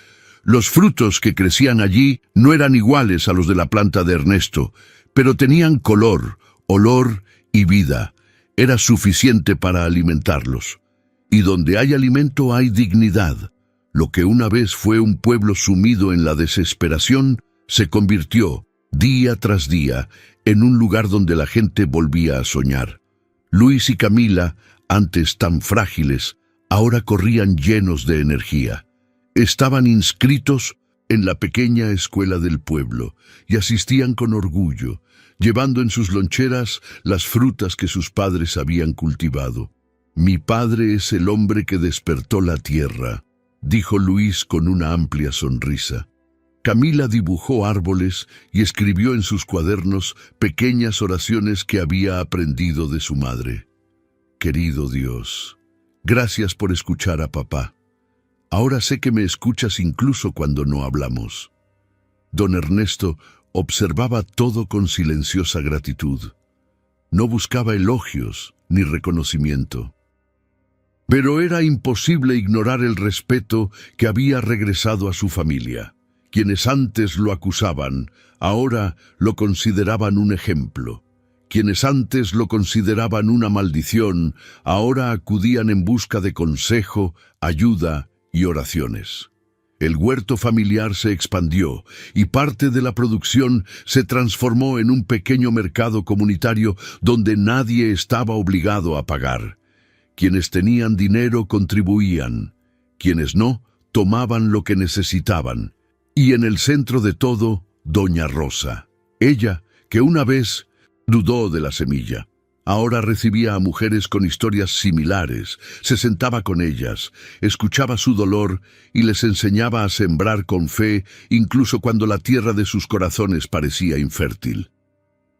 Los frutos que crecían allí no eran iguales a los de la planta de Ernesto, pero tenían color, olor y vida. Era suficiente para alimentarlos. Y donde hay alimento hay dignidad. Lo que una vez fue un pueblo sumido en la desesperación, se convirtió, día tras día, en un lugar donde la gente volvía a soñar. Luis y Camila, antes tan frágiles, ahora corrían llenos de energía. Estaban inscritos en la pequeña escuela del pueblo y asistían con orgullo, llevando en sus loncheras las frutas que sus padres habían cultivado. «Mi padre es el hombre que despertó la tierra», dijo Luis con una amplia sonrisa. Camila dibujó árboles y escribió en sus cuadernos pequeñas oraciones que había aprendido de su madre. «Querido Dios, gracias por escuchar a papá. Ahora sé que me escuchas incluso cuando no hablamos». Don Ernesto observaba todo con silenciosa gratitud. No buscaba elogios ni reconocimiento. Pero era imposible ignorar el respeto que había regresado a su familia. Quienes antes lo acusaban, ahora lo consideraban un ejemplo. Quienes antes lo consideraban una maldición, ahora acudían en busca de consejo, ayuda y oraciones. El huerto familiar se expandió y parte de la producción se transformó en un pequeño mercado comunitario donde nadie estaba obligado a pagar. Quienes tenían dinero contribuían, quienes no, tomaban lo que necesitaban. Y en el centro de todo, Doña Rosa. Ella, que una vez dudó de la semilla, ahora recibía a mujeres con historias similares, se sentaba con ellas, escuchaba su dolor y les enseñaba a sembrar con fe, incluso cuando la tierra de sus corazones parecía infértil.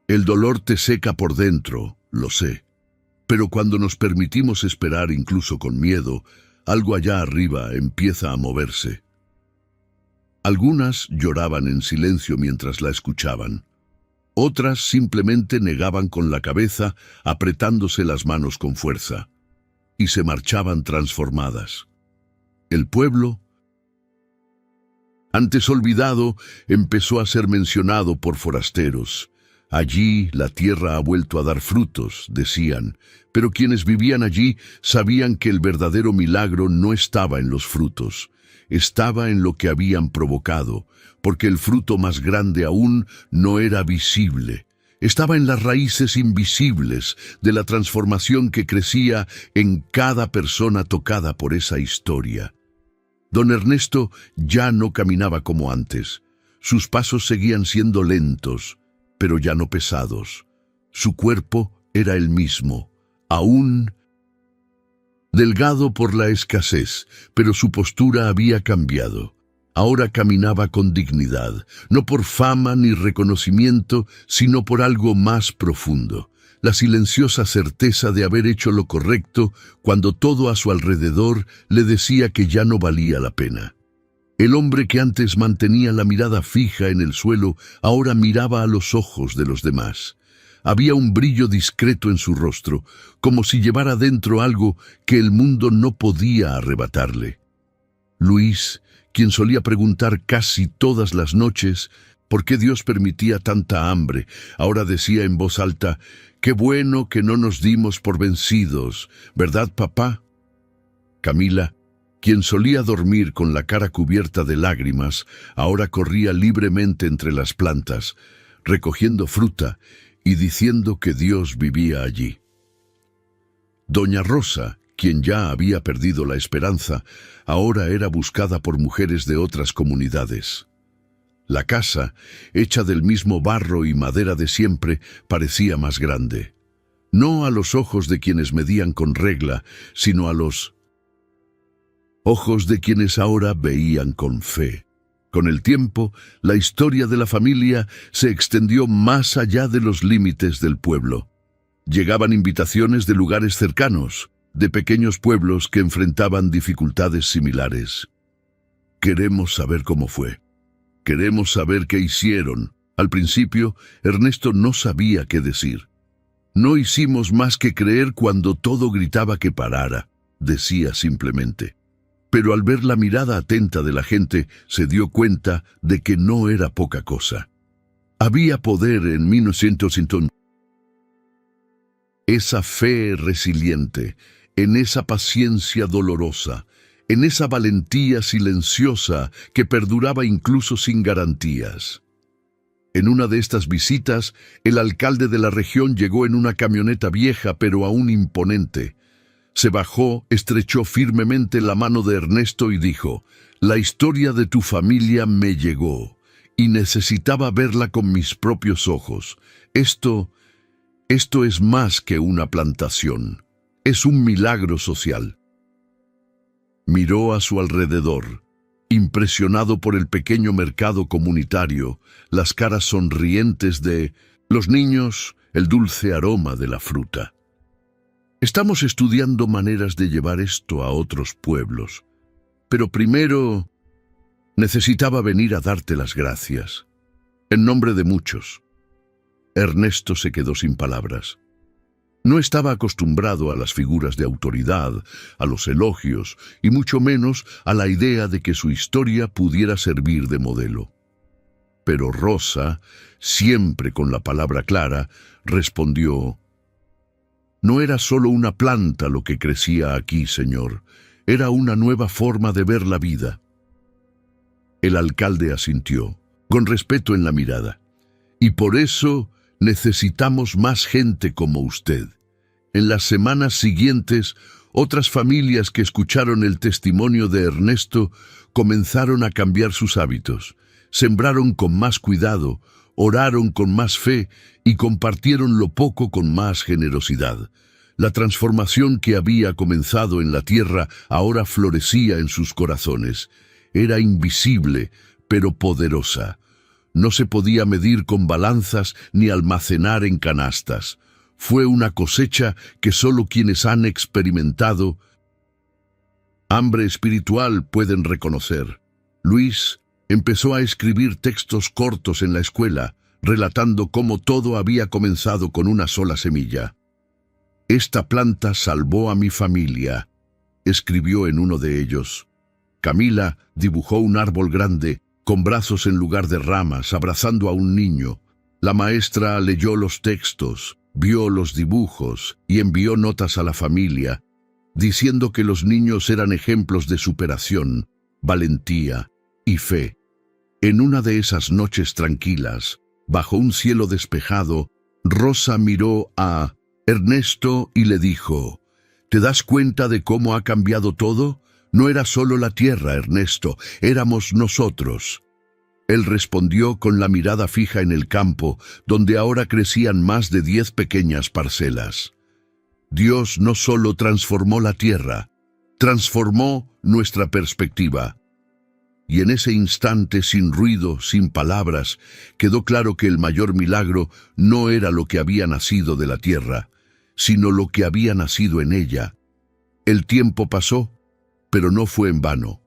El dolor te seca por dentro, lo sé. Pero cuando nos permitimos esperar incluso con miedo, algo allá arriba empieza a moverse. Algunas lloraban en silencio mientras la escuchaban. Otras simplemente negaban con la cabeza, apretándose las manos con fuerza. Y se marchaban transformadas. El pueblo, antes olvidado, empezó a ser mencionado por forasteros. Allí la tierra ha vuelto a dar frutos, decían, pero quienes vivían allí sabían que el verdadero milagro no estaba en los frutos, estaba en lo que habían provocado, porque el fruto más grande aún no era visible. Estaba en las raíces invisibles de la transformación que crecía en cada persona tocada por esa historia. Don Ernesto ya no caminaba como antes. Sus pasos seguían siendo lentos, pero ya no pesados. Su cuerpo era el mismo, aún delgado por la escasez, pero su postura había cambiado. Ahora caminaba con dignidad, no por fama ni reconocimiento, sino por algo más profundo, la silenciosa certeza de haber hecho lo correcto cuando todo a su alrededor le decía que ya no valía la pena. El hombre que antes mantenía la mirada fija en el suelo, ahora miraba a los ojos de los demás. Había un brillo discreto en su rostro, como si llevara dentro algo que el mundo no podía arrebatarle. Luis, quien solía preguntar casi todas las noches por qué Dios permitía tanta hambre, ahora decía en voz alta: «Qué bueno que no nos dimos por vencidos, ¿verdad, papá?» Camila, quien solía dormir con la cara cubierta de lágrimas, ahora corría libremente entre las plantas, recogiendo fruta y diciendo que Dios vivía allí. Doña Rosa, quien ya había perdido la esperanza, ahora era buscada por mujeres de otras comunidades. La casa, hecha del mismo barro y madera de siempre, parecía más grande. No a los ojos de quienes medían con regla, sino a los ojos de quienes ahora veían con fe. Con el tiempo, la historia de la familia se extendió más allá de los límites del pueblo. Llegaban invitaciones de lugares cercanos, de pequeños pueblos que enfrentaban dificultades similares. Queremos saber cómo fue. Queremos saber qué hicieron. Al principio, Ernesto no sabía qué decir. No hicimos más que creer cuando todo gritaba que parara, decía simplemente. pero al ver la mirada atenta de la gente se dio cuenta de que no era poca cosa. Había poder en 1900. Esa fe resiliente, en esa paciencia dolorosa, en esa valentía silenciosa que perduraba incluso sin garantías. En una de estas visitas, el alcalde de la región llegó en una camioneta vieja pero aún imponente. Se bajó, estrechó firmemente la mano de Ernesto y dijo: «La historia de tu familia me llegó y necesitaba verla con mis propios ojos. Esto es más que una plantación, es un milagro social». Miró a su alrededor, impresionado por el pequeño mercado comunitario, las caras sonrientes de los niños, el dulce aroma de la fruta. «Estamos estudiando maneras de llevar esto a otros pueblos, pero primero necesitaba venir a darte las gracias, en nombre de muchos». Ernesto se quedó sin palabras. No estaba acostumbrado a las figuras de autoridad, a los elogios y mucho menos a la idea de que su historia pudiera servir de modelo. Pero Rosa, siempre con la palabra clara, respondió: «No era solo una planta lo que crecía aquí, señor, era una nueva forma de ver la vida». El alcalde asintió, con respeto en la mirada. «Y por eso necesitamos más gente como usted». En las semanas siguientes, otras familias que escucharon el testimonio de Ernesto comenzaron a cambiar sus hábitos, sembraron con más cuidado, oraron con más fe y compartieron lo poco con más generosidad. La transformación que había comenzado en la tierra ahora florecía en sus corazones. Era invisible, pero poderosa. No se podía medir con balanzas ni almacenar en canastas. Fue una cosecha que solo quienes han experimentado hambre espiritual pueden reconocer. Luis empezó a escribir textos cortos en la escuela, relatando cómo todo había comenzado con una sola semilla. «Esta planta salvó a mi familia», escribió en uno de ellos. Camila dibujó un árbol grande, con brazos en lugar de ramas, abrazando a un niño. La maestra leyó los textos, vio los dibujos y envió notas a la familia, diciendo que los niños eran ejemplos de superación, valentía y fe. En una de esas noches tranquilas, bajo un cielo despejado, Rosa miró a Ernesto y le dijo: «¿Te das cuenta de cómo ha cambiado todo? No era solo la tierra, Ernesto, éramos nosotros». Él respondió con la mirada fija en el campo, donde ahora crecían más de 10 pequeñas parcelas. Dios no solo transformó la tierra, transformó nuestra perspectiva. Y en ese instante, sin ruido, sin palabras, quedó claro que el mayor milagro no era lo que había nacido de la tierra, sino lo que había nacido en ella. El tiempo pasó, pero no fue en vano.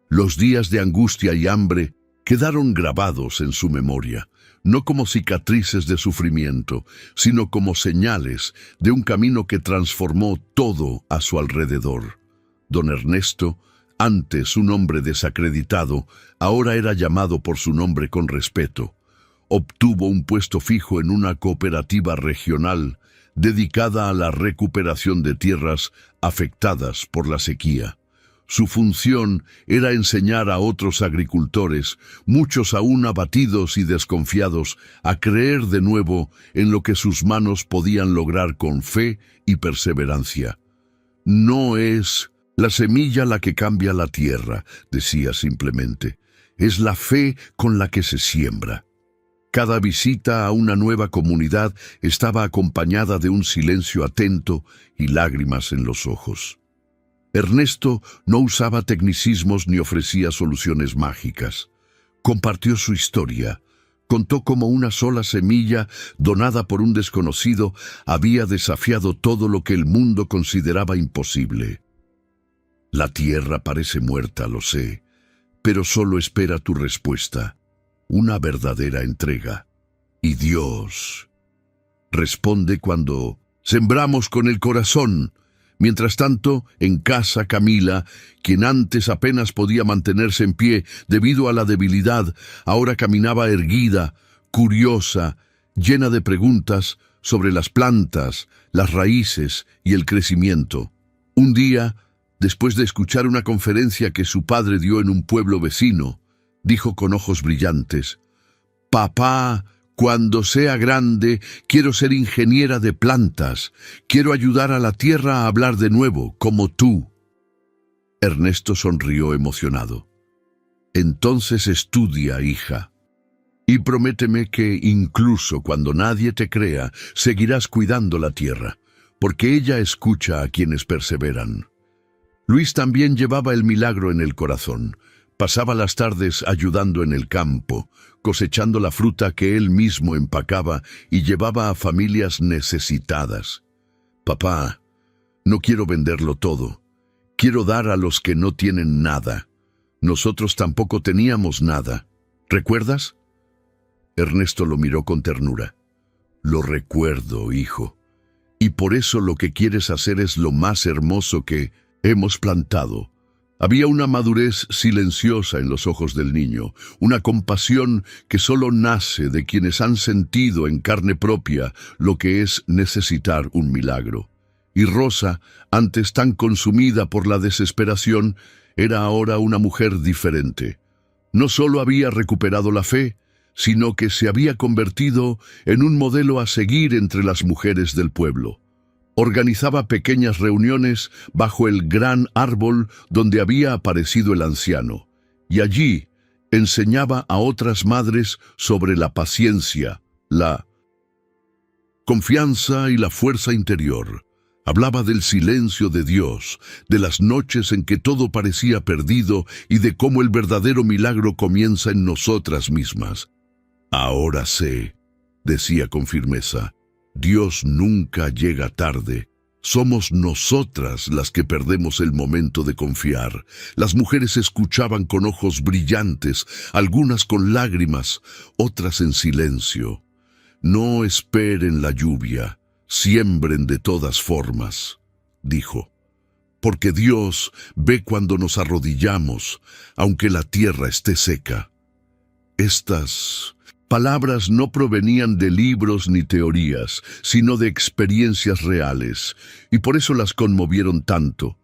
Los días de angustia y hambre quedaron grabados en su memoria, no como cicatrices de sufrimiento, sino como señales de un camino que transformó todo a su alrededor. Don Ernesto, antes un hombre desacreditado, ahora era llamado por su nombre con respeto. Obtuvo un puesto fijo en una cooperativa regional dedicada a la recuperación de tierras afectadas por la sequía. Su función era enseñar a otros agricultores, muchos aún abatidos y desconfiados, a creer de nuevo en lo que sus manos podían lograr con fe y perseverancia. «No es la semilla la que cambia la tierra», decía simplemente, «es la fe con la que se siembra». Cada visita a una nueva comunidad estaba acompañada de un silencio atento y lágrimas en los ojos. Ernesto no usaba tecnicismos ni ofrecía soluciones mágicas. Compartió su historia. Contó cómo una sola semilla, donada por un desconocido, había desafiado todo lo que el mundo consideraba imposible. «La tierra parece muerta, lo sé, pero solo espera tu respuesta, una verdadera entrega. Y Dios responde cuando sembramos con el corazón. Mientras tanto, en casa, Camila, quien antes apenas podía mantenerse en pie debido a la debilidad, ahora caminaba erguida, curiosa, llena de preguntas sobre las plantas, las raíces y el crecimiento. Un día, después de escuchar una conferencia que su padre dio en un pueblo vecino, dijo con ojos brillantes: «Papá, cuando sea grande, quiero ser ingeniera de plantas. Quiero ayudar a la tierra a hablar de nuevo, como tú». Ernesto sonrió emocionado. «Entonces estudia, hija. Y prométeme que incluso cuando nadie te crea, seguirás cuidando la tierra, porque ella escucha a quienes perseveran». Luis también llevaba el milagro en el corazón. Pasaba las tardes ayudando en el campo, cosechando la fruta que él mismo empacaba y llevaba a familias necesitadas. «Papá, no quiero venderlo todo. Quiero dar a los que no tienen nada. Nosotros tampoco teníamos nada. ¿Recuerdas?». Ernesto lo miró con ternura. «Lo recuerdo, hijo. Y por eso lo que quieres hacer es lo más hermoso que hemos plantado». Había una madurez silenciosa en los ojos del niño, una compasión que solo nace de quienes han sentido en carne propia lo que es necesitar un milagro. Y Rosa, antes tan consumida por la desesperación, era ahora una mujer diferente. No solo había recuperado la fe, sino que se había convertido en un modelo a seguir entre las mujeres del pueblo. Organizaba pequeñas reuniones bajo el gran árbol donde había aparecido el anciano, y allí enseñaba a otras madres sobre la paciencia, la confianza y la fuerza interior. Hablaba del silencio de Dios, de las noches en que todo parecía perdido y de cómo el verdadero milagro comienza en nosotras mismas. «Ahora sé», decía con firmeza, «Dios nunca llega tarde. Somos nosotras las que perdemos el momento de confiar». Las mujeres escuchaban con ojos brillantes, algunas con lágrimas, otras en silencio. «No esperen la lluvia, siembren de todas formas», dijo, «porque Dios ve cuando nos arrodillamos, aunque la tierra esté seca». Estas palabras no provenían de libros ni teorías, sino de experiencias reales, y por eso las conmovieron tanto.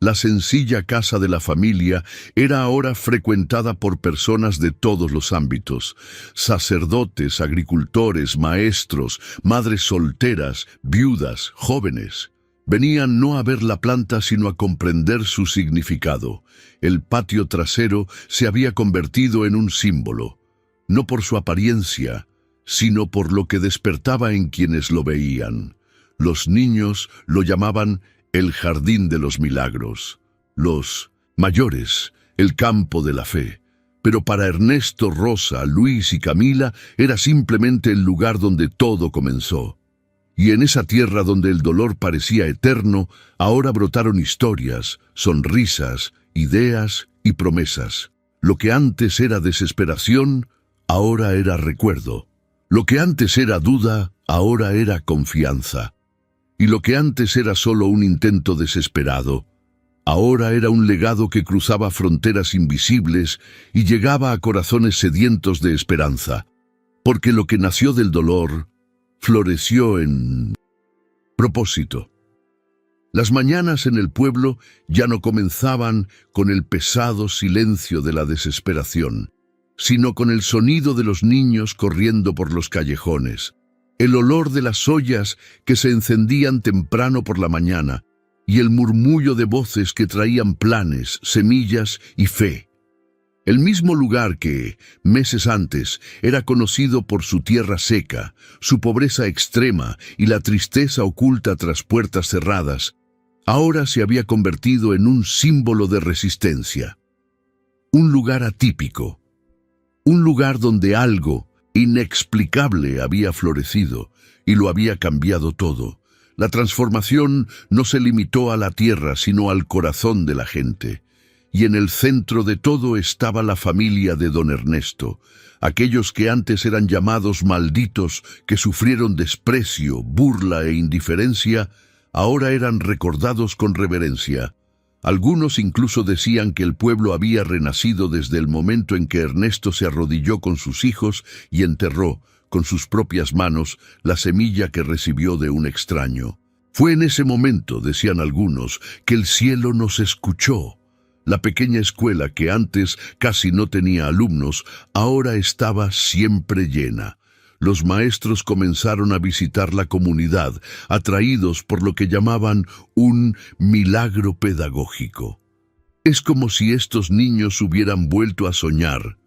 La sencilla casa de la familia era ahora frecuentada por personas de todos los ámbitos: sacerdotes, agricultores, maestros, madres solteras, viudas, jóvenes. Venían no a ver la planta, sino a comprender su significado. El patio trasero se había convertido en un símbolo, no por su apariencia, sino por lo que despertaba en quienes lo veían. Los niños lo llamaban el jardín de los milagros, los mayores el campo de la fe. Pero para Ernesto, Rosa, Luis y Camila era simplemente el lugar donde todo comenzó. Y en esa tierra donde el dolor parecía eterno, ahora brotaron historias, sonrisas, ideas y promesas. Lo que antes era desesperación, ahora era recuerdo. Lo que antes era duda, ahora era confianza. Y lo que antes era solo un intento desesperado, ahora era un legado que cruzaba fronteras invisibles y llegaba a corazones sedientos de esperanza. Porque lo que nació del dolor, floreció en propósito. Las mañanas en el pueblo ya no comenzaban con el pesado silencio de la desesperación, sino con el sonido de los niños corriendo por los callejones, el olor de las ollas que se encendían temprano por la mañana y el murmullo de voces que traían planes, semillas y fe. El mismo lugar que, meses antes, era conocido por su tierra seca, su pobreza extrema y la tristeza oculta tras puertas cerradas, ahora se había convertido en un símbolo de resistencia. Un lugar atípico, un lugar donde algo inexplicable había florecido y lo había cambiado todo. La transformación no se limitó a la tierra, sino al corazón de la gente. Y en el centro de todo estaba la familia de don Ernesto, aquellos que antes eran llamados malditos, que sufrieron desprecio, burla e indiferencia, ahora eran recordados con reverencia. Algunos incluso decían que el pueblo había renacido desde el momento en que Ernesto se arrodilló con sus hijos y enterró, con sus propias manos, la semilla que recibió de un extraño. Fue en ese momento, decían algunos, que el cielo nos escuchó. La pequeña escuela que antes casi no tenía alumnos, ahora estaba siempre llena. Los maestros comenzaron a visitar la comunidad, atraídos por lo que llamaban un milagro pedagógico. «Es como si estos niños hubieran vuelto a soñar»,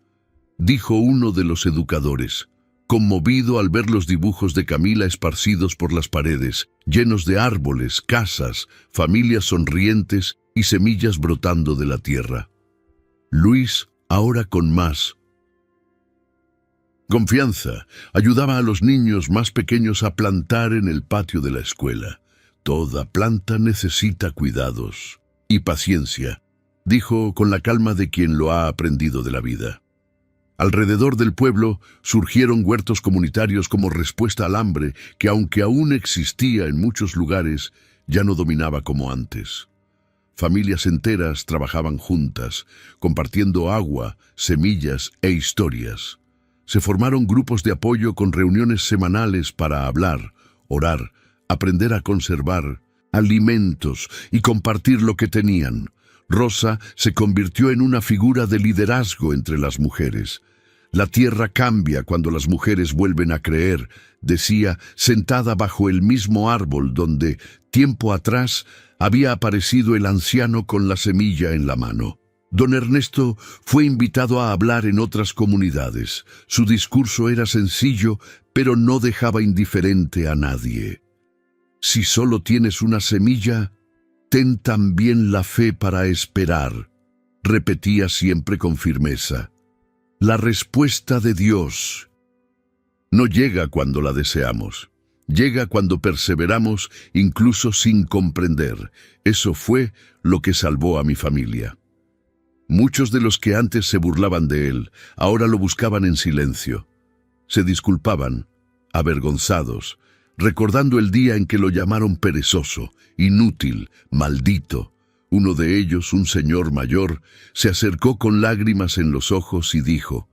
dijo uno de los educadores, conmovido al ver los dibujos de Camila esparcidos por las paredes, llenos de árboles, casas, familias sonrientes y semillas brotando de la tierra. Luis, ahora con más confianza, ayudaba a los niños más pequeños a plantar en el patio de la escuela. «Toda planta necesita cuidados y paciencia», dijo con la calma de quien lo ha aprendido de la vida. Alrededor del pueblo surgieron huertos comunitarios como respuesta al hambre que, aunque aún existía en muchos lugares, ya no dominaba como antes. Familias enteras trabajaban juntas, compartiendo agua, semillas e historias. Se formaron grupos de apoyo con reuniones semanales para hablar, orar, aprender a conservar alimentos y compartir lo que tenían. Rosa se convirtió en una figura de liderazgo entre las mujeres. «La tierra cambia cuando las mujeres vuelven a creer», decía, sentada bajo el mismo árbol donde, tiempo atrás, había aparecido el anciano con la semilla en la mano. Don Ernesto fue invitado a hablar en otras comunidades. Su discurso era sencillo, pero no dejaba indiferente a nadie. «Si solo tienes una semilla, ten también la fe para esperar», repetía siempre con firmeza. «La respuesta de Dios no llega cuando la deseamos. Llega cuando perseveramos, incluso sin comprender. Eso fue lo que salvó a mi familia». Muchos de los que antes se burlaban de él, ahora lo buscaban en silencio. Se disculpaban, avergonzados, recordando el día en que lo llamaron perezoso, inútil, maldito. Uno de ellos, un señor mayor, se acercó con lágrimas en los ojos y dijo: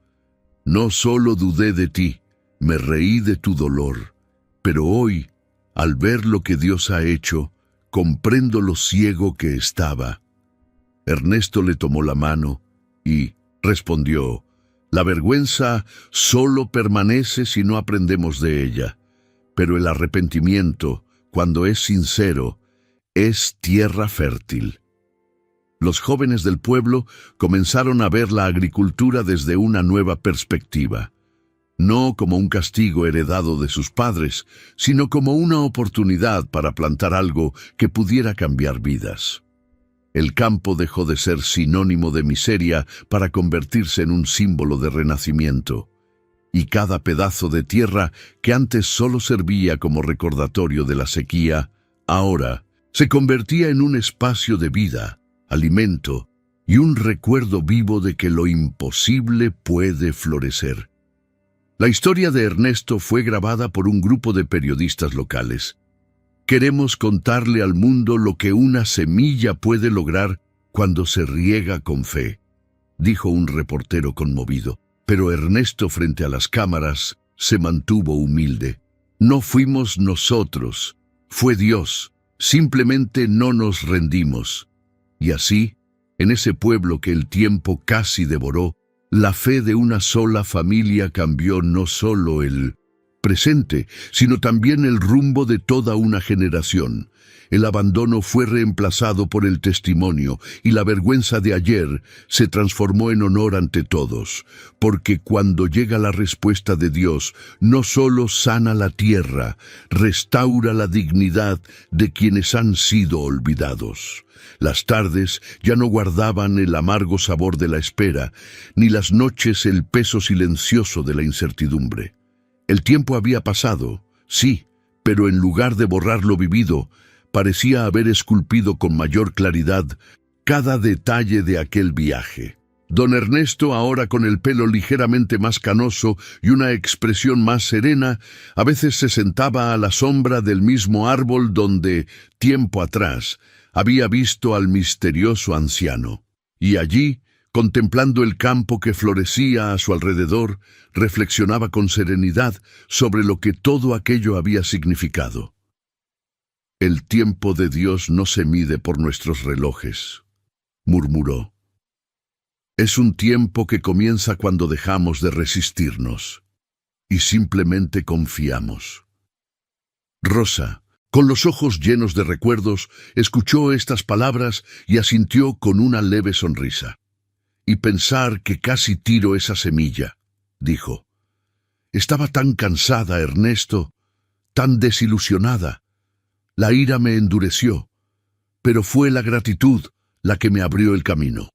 «No solo dudé de ti, me reí de tu dolor, pero hoy, al ver lo que Dios ha hecho, comprendo lo ciego que estaba». Ernesto le tomó la mano y respondió: «La vergüenza solo permanece si no aprendemos de ella, pero el arrepentimiento, cuando es sincero, es tierra fértil». Los jóvenes del pueblo comenzaron a ver la agricultura desde una nueva perspectiva, no como un castigo heredado de sus padres, sino como una oportunidad para plantar algo que pudiera cambiar vidas. El campo dejó de ser sinónimo de miseria para convertirse en un símbolo de renacimiento. Y cada pedazo de tierra que antes solo servía como recordatorio de la sequía, ahora se convertía en un espacio de vida, alimento y un recuerdo vivo de que lo imposible puede florecer. La historia de Ernesto fue grabada por un grupo de periodistas locales. «Queremos contarle al mundo lo que una semilla puede lograr cuando se riega con fe», dijo un reportero conmovido. Pero Ernesto, frente a las cámaras, se mantuvo humilde. «No fuimos nosotros, fue Dios. Simplemente no nos rendimos». Y así, en ese pueblo que el tiempo casi devoró, la fe de una sola familia cambió no solo el presente, sino también el rumbo de toda una generación. El abandono fue reemplazado por el testimonio y la vergüenza de ayer se transformó en honor ante todos, porque cuando llega la respuesta de Dios, no solo sana la tierra, restaura la dignidad de quienes han sido olvidados. Las tardes ya no guardaban el amargo sabor de la espera, ni las noches el peso silencioso de la incertidumbre. El tiempo había pasado, sí, pero en lugar de borrar lo vivido, parecía haber esculpido con mayor claridad cada detalle de aquel viaje. Don Ernesto, ahora con el pelo ligeramente más canoso y una expresión más serena, a veces se sentaba a la sombra del mismo árbol donde, tiempo atrás, había visto al misterioso anciano. Y allí, contemplando el campo que florecía a su alrededor, reflexionaba con serenidad sobre lo que todo aquello había significado. «El tiempo de Dios no se mide por nuestros relojes», murmuró. «Es un tiempo que comienza cuando dejamos de resistirnos y simplemente confiamos». Rosa, con los ojos llenos de recuerdos, escuchó estas palabras y asintió con una leve sonrisa. «Y pensar que casi tiro esa semilla», dijo. «Estaba tan cansada, Ernesto, tan desilusionada. La ira me endureció, pero fue la gratitud la que me abrió el camino».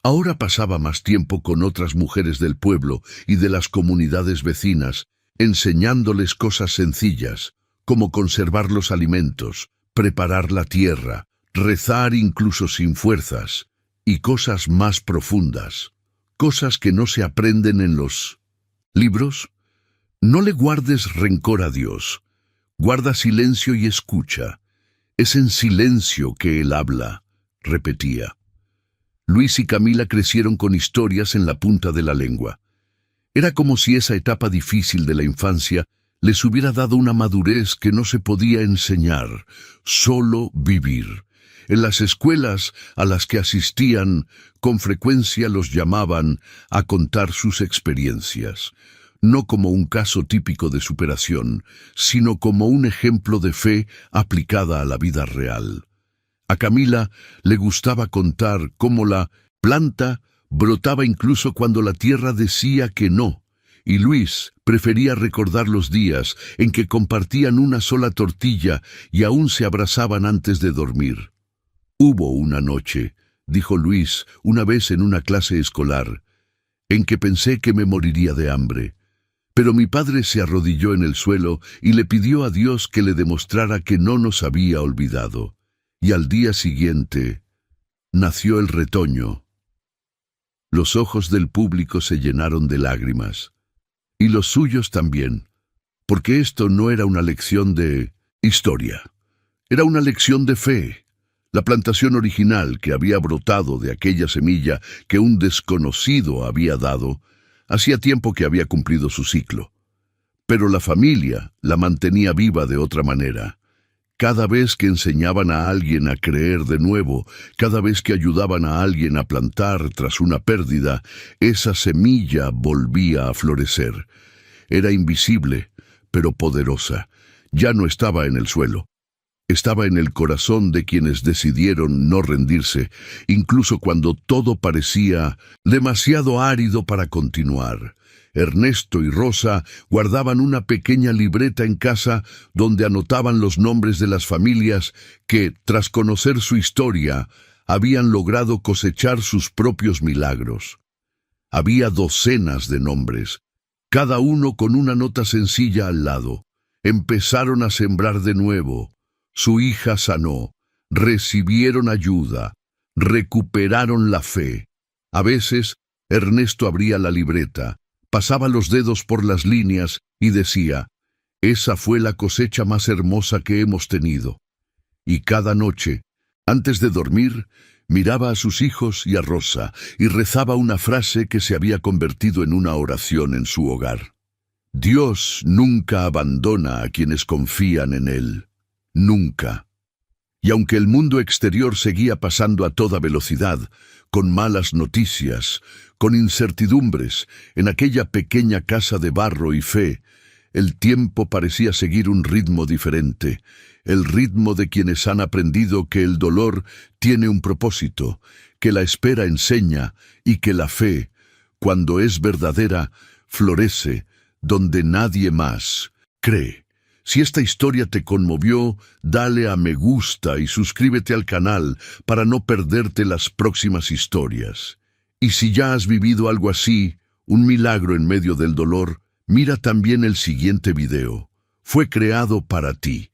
Ahora pasaba más tiempo con otras mujeres del pueblo y de las comunidades vecinas, enseñándoles cosas sencillas, como conservar los alimentos, preparar la tierra, rezar incluso sin fuerzas, y cosas más profundas, cosas que no se aprenden en los libros. «No le guardes rencor a Dios, guarda silencio y escucha. Es en silencio que Él habla», repetía. Luis y Camila crecieron con historias en la punta de la lengua. Era como si esa etapa difícil de la infancia les hubiera dado una madurez que no se podía enseñar, solo vivir. En las escuelas a las que asistían, con frecuencia los llamaban a contar sus experiencias, no como un caso típico de superación, sino como un ejemplo de fe aplicada a la vida real. A Camila le gustaba contar cómo la planta brotaba incluso cuando la tierra decía que no, y Luis prefería recordar los días en que compartían una sola tortilla y aún se abrazaban antes de dormir. «Hubo una noche», dijo Luis una vez en una clase escolar, «en que pensé que me moriría de hambre. Pero mi padre se arrodilló en el suelo y le pidió a Dios que le demostrara que no nos había olvidado. Y al día siguiente nació el retoño». Los ojos del público se llenaron de lágrimas, y los suyos también, porque esto no era una lección de historia, era una lección de fe. La plantación original que había brotado de aquella semilla que un desconocido había dado, hacía tiempo que había cumplido su ciclo. Pero la familia la mantenía viva de otra manera. Cada vez que enseñaban a alguien a creer de nuevo, cada vez que ayudaban a alguien a plantar tras una pérdida, esa semilla volvía a florecer. Era invisible, pero poderosa. Ya no estaba en el suelo. Estaba en el corazón de quienes decidieron no rendirse, incluso cuando todo parecía demasiado árido para continuar. Ernesto y Rosa guardaban una pequeña libreta en casa donde anotaban los nombres de las familias que, tras conocer su historia, habían logrado cosechar sus propios milagros. Había docenas de nombres, cada uno con una nota sencilla al lado. Empezaron a sembrar de nuevo. Su hija sanó, recibieron ayuda, recuperaron la fe. A veces, Ernesto abría la libreta, pasaba los dedos por las líneas y decía: «Esa fue la cosecha más hermosa que hemos tenido». Y cada noche, antes de dormir, miraba a sus hijos y a Rosa y rezaba una frase que se había convertido en una oración en su hogar. «Dios nunca abandona a quienes confían en Él. Nunca». Y aunque el mundo exterior seguía pasando a toda velocidad, con malas noticias, con incertidumbres, en aquella pequeña casa de barro y fe, el tiempo parecía seguir un ritmo diferente, el ritmo de quienes han aprendido que el dolor tiene un propósito, que la espera enseña y que la fe, cuando es verdadera, florece donde nadie más cree. Si esta historia te conmovió, dale a me gusta y suscríbete al canal para no perderte las próximas historias. Y si ya has vivido algo así, un milagro en medio del dolor, mira también el siguiente video. Fue creado para ti.